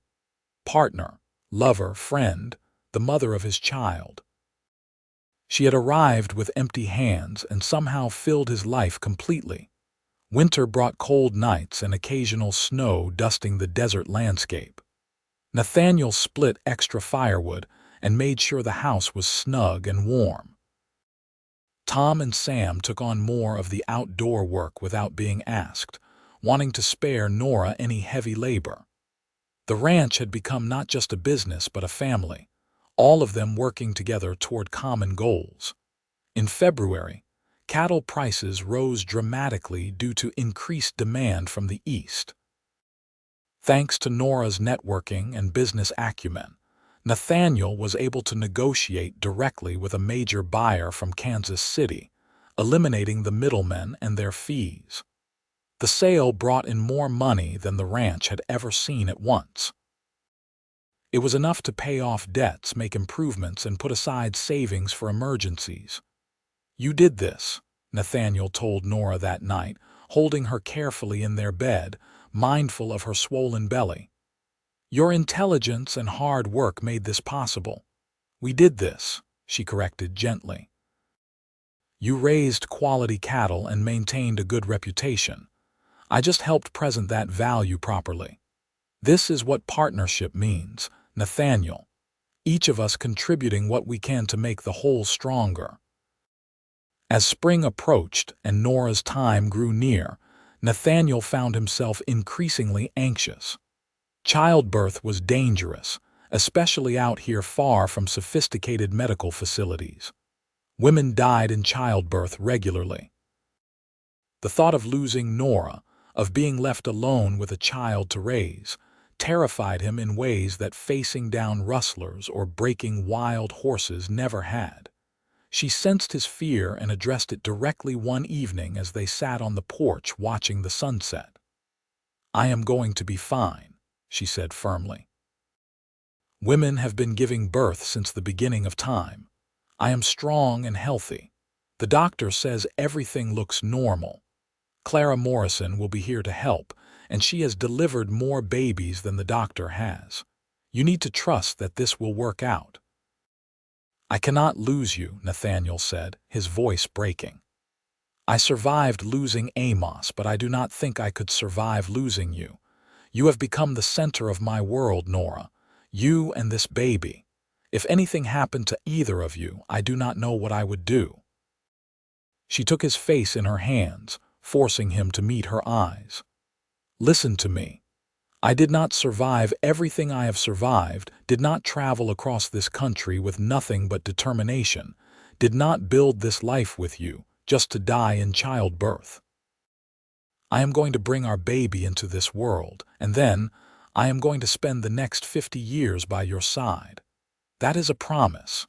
partner, lover, friend, the mother of his child. She had arrived with empty hands and somehow filled his life completely. Winter brought cold nights and occasional snow dusting the desert landscape. Nathaniel split extra firewood and made sure the house was snug and warm. Tom and Sam took on more of the outdoor work without being asked, wanting to spare Nora any heavy labor. The ranch had become not just a business but a family, all of them working together toward common goals. In February, cattle prices rose dramatically due to increased demand from the east. Thanks to Nora's networking and business acumen, Nathaniel was able to negotiate directly with a major buyer from Kansas City, eliminating the middlemen and their fees. The sale brought in more money than the ranch had ever seen at once. It was enough to pay off debts, make improvements, and put aside savings for emergencies. "You did this," Nathaniel told Nora that night, holding her carefully in their bed, mindful of her swollen belly. "Your intelligence and hard work made this possible." "We did this," she corrected gently. "You raised quality cattle and maintained a good reputation. I just helped present that value properly. This is what partnership means, Nathaniel. Each of us contributing what we can to make the whole stronger." As spring approached and Nora's time grew near, Nathaniel found himself increasingly anxious. Childbirth was dangerous, especially out here far from sophisticated medical facilities. Women died in childbirth regularly. The thought of losing Nora, of being left alone with a child to raise, terrified him in ways that facing down rustlers or breaking wild horses never had. She sensed his fear and addressed it directly one evening as they sat on the porch watching the sunset. "I am going to be fine," she said firmly. "Women have been giving birth since the beginning of time. I am strong and healthy. The doctor says everything looks normal. Clara Morrison will be here to help, and she has delivered more babies than the doctor has. You need to trust that this will work out." "I cannot lose you," Nathaniel said, his voice breaking. "I survived losing Amos, but I do not think I could survive losing you. You have become the center of my world, Nora. You and this baby. If anything happened to either of you, I do not know what I would do." She took his face in her hands, forcing him to meet her eyes. "Listen to me. I did not survive everything I have survived, did not travel across this country with nothing but determination, did not build this life with you, just to die in childbirth. I am going to bring our baby into this world, and then I am going to spend the next 50 years by your side. That is a promise."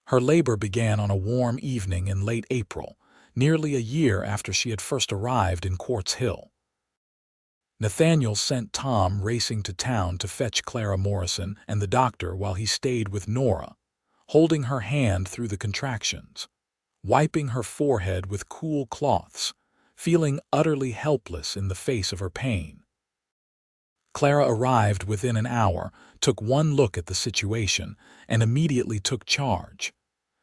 Her labor began on a warm evening in late April, nearly a year after she had first arrived in Quartz Hill. Nathaniel sent Tom racing to town to fetch Clara Morrison and the doctor while he stayed with Nora, holding her hand through the contractions, wiping her forehead with cool cloths, feeling utterly helpless in the face of her pain. Clara arrived within an hour, took one look at the situation, and immediately took charge.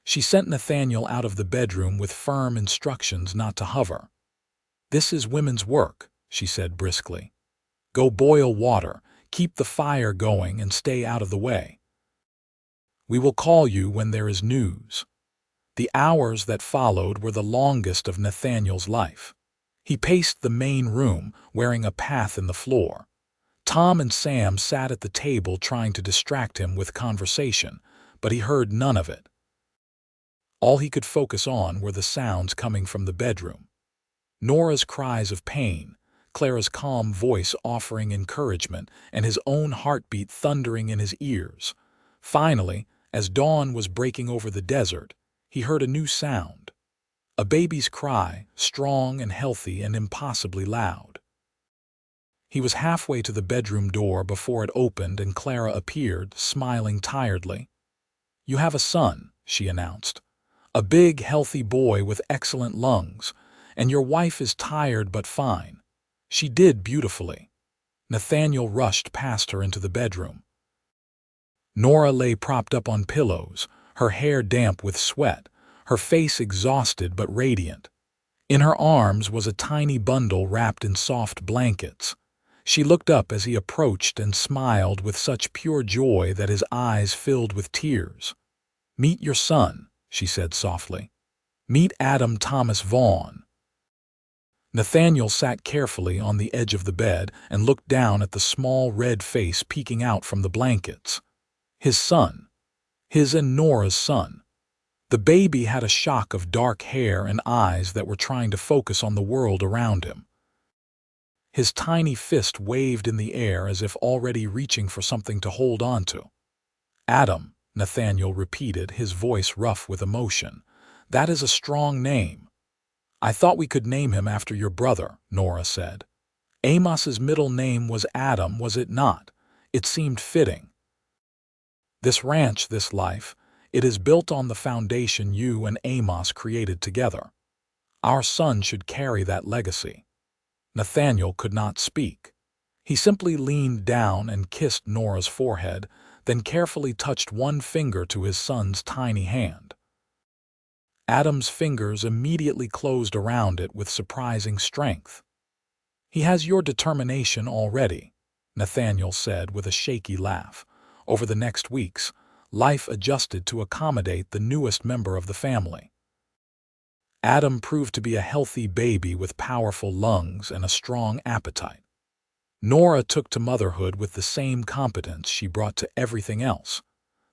She sent Nathaniel out of the bedroom with firm instructions not to hover. "This is women's work," she said briskly. "Go boil water, keep the fire going, and stay out of the way. We will call you when there is news." The hours that followed were the longest of Nathaniel's life. He paced the main room, wearing a path in the floor. Tom and Sam sat at the table trying to distract him with conversation, but he heard none of it. All he could focus on were the sounds coming from the bedroom. Nora's cries of pain, Clara's calm voice offering encouragement, and his own heartbeat thundering in his ears. Finally, as dawn was breaking over the desert, he heard a new sound. A baby's cry, strong and healthy and impossibly loud. He was halfway to the bedroom door before it opened and Clara appeared, smiling tiredly. "You have a son," she announced. "A big, healthy boy with excellent lungs, and your wife is tired but fine. She did beautifully." Nathaniel rushed past her into the bedroom. Nora lay propped up on pillows, her hair damp with sweat, her face exhausted but radiant. In her arms was a tiny bundle wrapped in soft blankets. She looked up as he approached and smiled with such pure joy that his eyes filled with tears. "Meet your son," she said softly. "Meet Adam Thomas Vaughn." Nathaniel sat carefully on the edge of the bed and looked down at the small red face peeking out from the blankets. His son. His and Nora's son. The baby had a shock of dark hair and eyes that were trying to focus on the world around him. His tiny fist waved in the air as if already reaching for something to hold on to. "Adam," Nathaniel repeated, his voice rough with emotion. "That is a strong name." "I thought we could name him after your brother," Nora said. "Amos's middle name was Adam, was it not? It seemed fitting. This ranch, this life, it is built on the foundation you and Amos created together. Our son should carry that legacy." Nathaniel could not speak. He simply leaned down and kissed Nora's forehead, then carefully touched one finger to his son's tiny hand. Adam's fingers immediately closed around it with surprising strength. "He has your determination already," Nathaniel said with a shaky laugh. Over the next weeks, life adjusted to accommodate the newest member of the family. Adam proved to be a healthy baby with powerful lungs and a strong appetite. Nora took to motherhood with the same competence she brought to everything else,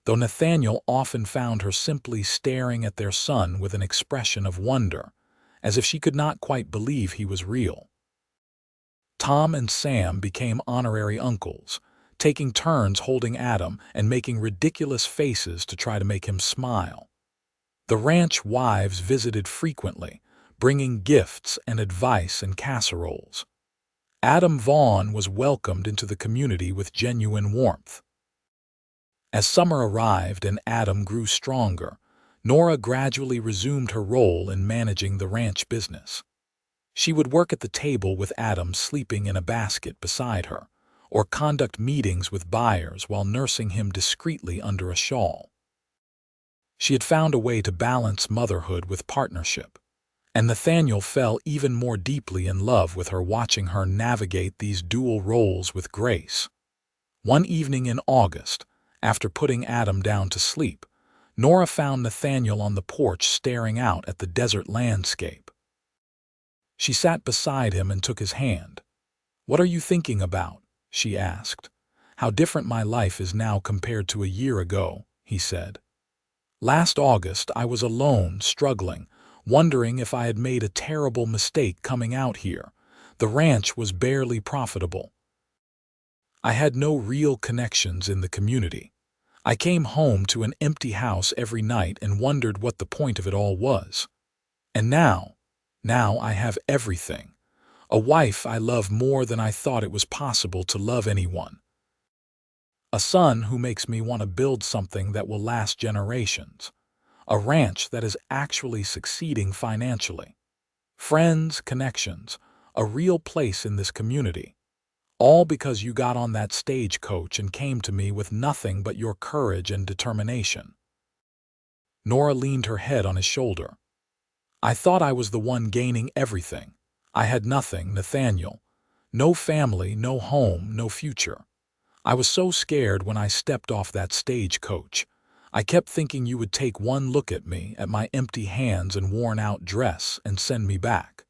though Nathaniel often found her simply staring at their son with an expression of wonder, as if she could not quite believe he was real. Tom and Sam became honorary uncles, taking turns holding Adam and making ridiculous faces to try to make him smile. The ranch wives visited frequently, bringing gifts and advice and casseroles. Adam Vaughn was welcomed into the community with genuine warmth. As summer arrived and Adam grew stronger, Nora gradually resumed her role in managing the ranch business. She would work at the table with Adam sleeping in a basket beside her, or conduct meetings with buyers while nursing him discreetly under a shawl. She had found a way to balance motherhood with partnership, and Nathaniel fell even more deeply in love with her, watching her navigate these dual roles with grace. One evening in August, after putting Adam down to sleep, Nora found Nathaniel on the porch staring out at the desert landscape. She sat beside him and took his hand. "What are you thinking about?" she asked. "How different my life is now compared to a year ago," he said. "Last August I was alone, struggling, wondering if I had made a terrible mistake coming out here. The ranch was barely profitable. I had no real connections in the community. I came home to an empty house every night and wondered what the point of it all was. And now I have everything. A wife I love more than I thought it was possible to love anyone. A son who makes me want to build something that will last generations. A ranch that is actually succeeding financially. Friends, connections, a real place in this community. All because you got on that stagecoach and came to me with nothing but your courage and determination." Nora leaned her head on his shoulder. "I thought I was the one gaining everything. I had nothing, Nathaniel. No family, no home, no future. I was so scared when I stepped off that stagecoach. I kept thinking you would take one look at me, at my empty hands and worn-out dress, and send me back.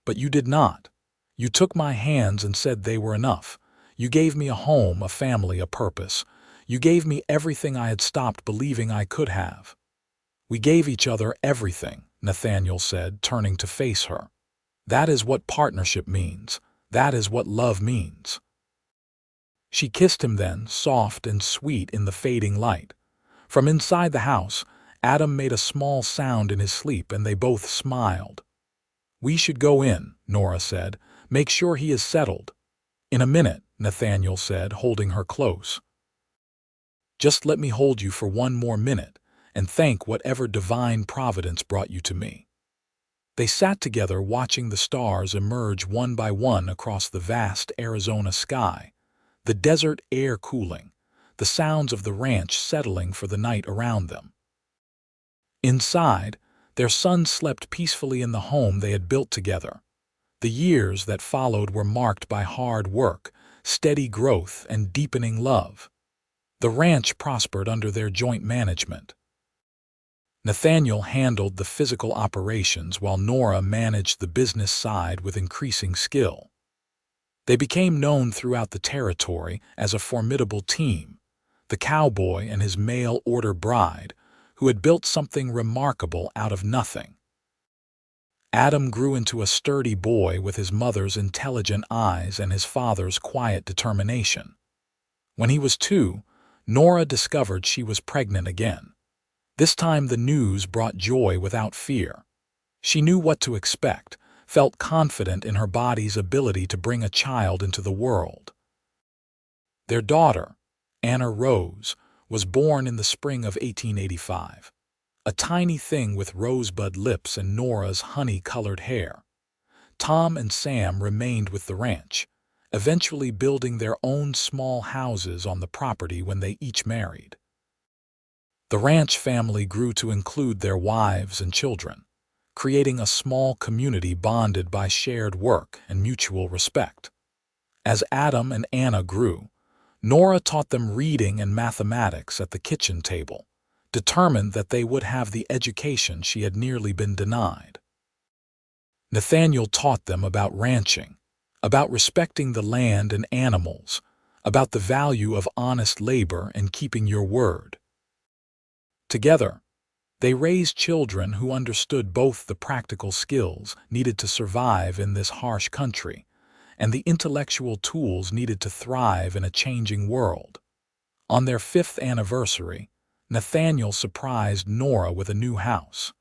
But you did not. You took my hands and said they were enough. You gave me a home, a family, a purpose. You gave me everything I had stopped believing I could have." "We gave each other everything," Nathaniel said, turning to face her. "That is what partnership means. That is what love means." She kissed him then, soft and sweet in the fading light. From inside the house, Adam made a small sound in his sleep, and they both smiled. "We should go in," Nora said. "Make sure he is settled." "In a minute," Nathaniel said, holding her close. "Just let me hold you for one more minute, and thank whatever divine providence brought you to me." They sat together watching the stars emerge one by one across the vast Arizona sky, the desert air cooling, the sounds of the ranch settling for the night around them. Inside, their son slept peacefully in the home they had built together. The years that followed were marked by hard work, steady growth, and deepening love. The ranch prospered under their joint management. Nathaniel handled the physical operations while Nora managed the business side with increasing skill. They became known throughout the territory as a formidable team, the cowboy and his mail-order bride, who had built something remarkable out of nothing. Adam grew into a sturdy boy with his mother's intelligent eyes and his father's quiet determination. When he was 2, Nora discovered she was pregnant again. This time the news brought joy without fear. She knew what to expect, felt confident in her body's ability to bring a child into the world. Their daughter, Anna Rose, was born in the spring of 1885. A tiny thing with rosebud lips and Nora's honey-colored hair. Tom and Sam remained with the ranch, eventually building their own small houses on the property when they each married. The ranch family grew to include their wives and children, creating a small community bonded by shared work and mutual respect. As Adam and Anna grew, Nora taught them reading and mathematics at the kitchen table, determined that they would have the education she had nearly been denied. Nathaniel taught them about ranching, about respecting the land and animals, about the value of honest labor and keeping your word. Together, they raised children who understood both the practical skills needed to survive in this harsh country and the intellectual tools needed to thrive in a changing world. On their 5th anniversary, Nathaniel surprised Nora with a new house.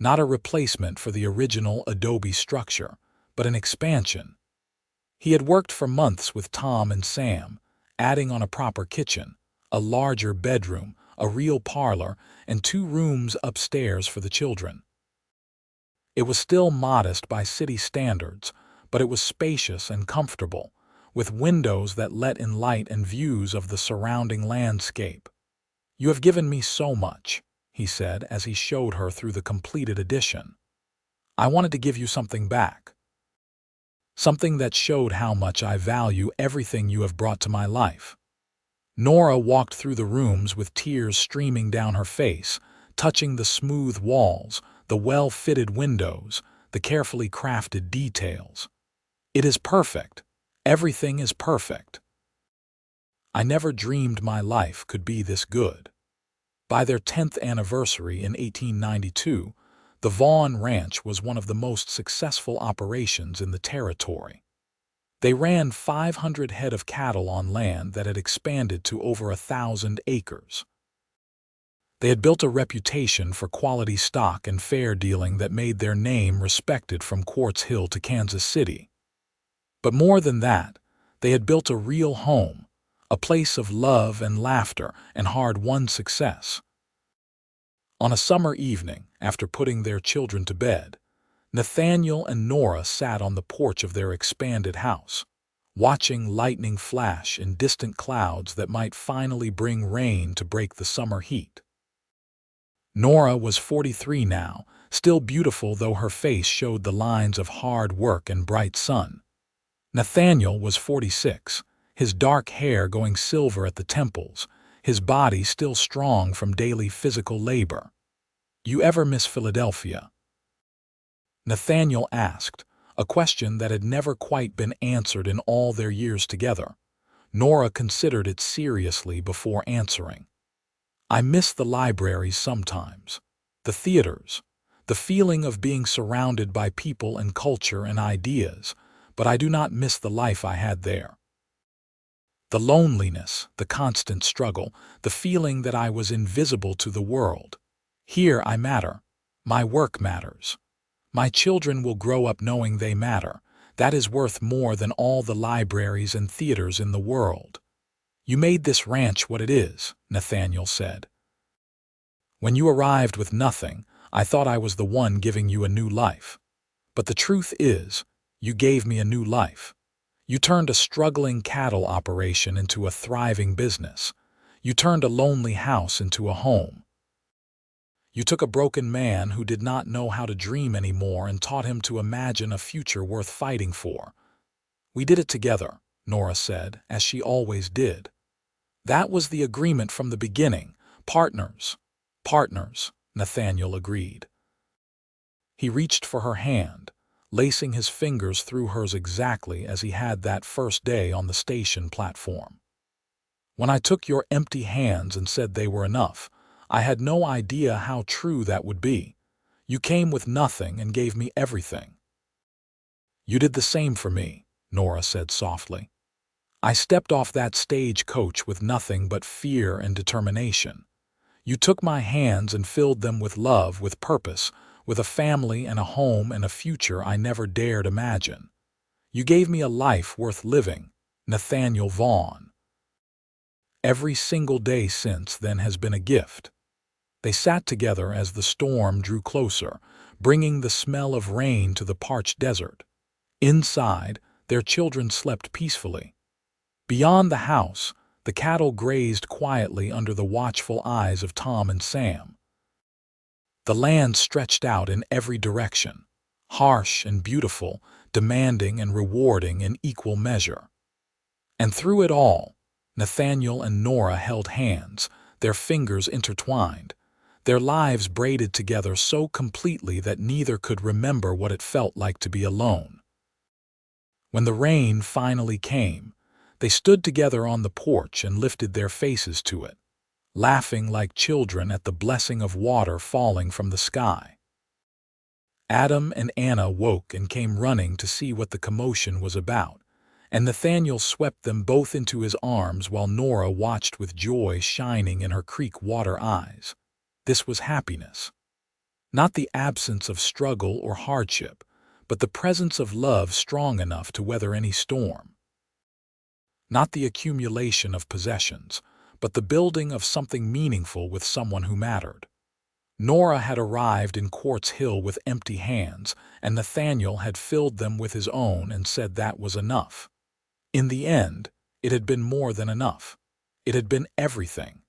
Not a replacement for the original adobe structure, but an expansion. He had worked for months with Tom and Sam, adding on a proper kitchen, a larger bedroom, a real parlor, and 2 rooms upstairs for the children. It was still modest by city standards, but it was spacious and comfortable, with windows that let in light and views of the surrounding landscape. "You have given me so much," he said as he showed her through the completed addition. "I wanted to give you something back. Something that showed how much I value everything you have brought to my life." Nora walked through the rooms with tears streaming down her face, touching the smooth walls, the well-fitted windows, the carefully crafted details. "It is perfect. Everything is perfect. I never dreamed my life could be this good." By their 10th anniversary in 1892, the Vaughn Ranch was one of the most successful operations in the territory. They ran 500 head of cattle on land that had expanded to over 1,000 acres. They had built a reputation for quality stock and fair dealing that made their name respected from Quartz Hill to Kansas City. But more than that, they had built a real home, a place of love and laughter and hard-won success. On a summer evening, after putting their children to bed, Nathaniel and Nora sat on the porch of their expanded house, watching lightning flash in distant clouds that might finally bring rain to break the summer heat. Nora was 43 now, still beautiful though her face showed the lines of hard work and bright sun. Nathaniel was 46, his dark hair going silver at the temples, his body still strong from daily physical labor. "You ever miss Philadelphia?" Nathaniel asked, a question that had never quite been answered in all their years together. Nora considered it seriously before answering. "I miss the libraries sometimes, the theaters, the feeling of being surrounded by people and culture and ideas, but I do not miss the life I had there. The loneliness, the constant struggle, the feeling that I was invisible to the world. Here I matter. My work matters. My children will grow up knowing they matter. That is worth more than all the libraries and theaters in the world." "You made this ranch what it is," Nathaniel said. "When you arrived with nothing, I thought I was the one giving you a new life. But the truth is, you gave me a new life. You turned a struggling cattle operation into a thriving business. You turned a lonely house into a home. You took a broken man who did not know how to dream anymore and taught him to imagine a future worth fighting for. We did it together," Nora said, as she always did. "That was the agreement from the beginning. Partners." "Partners," Nathaniel agreed. He reached for her hand, lacing his fingers through hers exactly as he had that first day on the station platform. "When I took your empty hands and said they were enough, I had no idea how true that would be. You came with nothing and gave me everything." "You did the same for me," Nora said softly. "I stepped off that stagecoach with nothing but fear and determination. You took my hands and filled them with love, with purpose, with a family and a home and a future I never dared imagine. You gave me a life worth living, Nathaniel Vaughn. Every single day since then has been a gift." They sat together as the storm drew closer, bringing the smell of rain to the parched desert. Inside, their children slept peacefully. Beyond the house, the cattle grazed quietly under the watchful eyes of Tom and Sam. The land stretched out in every direction, harsh and beautiful, demanding and rewarding in equal measure. And through it all, Nathaniel and Nora held hands, their fingers intertwined, their lives braided together so completely that neither could remember what it felt like to be alone. When the rain finally came, they stood together on the porch and lifted their faces to it, laughing like children at the blessing of water falling from the sky. Adam and Anna woke and came running to see what the commotion was about, and Nathaniel swept them both into his arms while Nora watched with joy shining in her creek water eyes. This was happiness. Not the absence of struggle or hardship, but the presence of love strong enough to weather any storm. Not the accumulation of possessions, but the building of something meaningful with someone who mattered. Nora had arrived in Quartz Hill with empty hands, and Nathaniel had filled them with his own and said that was enough. In the end, it had been more than enough. It had been everything.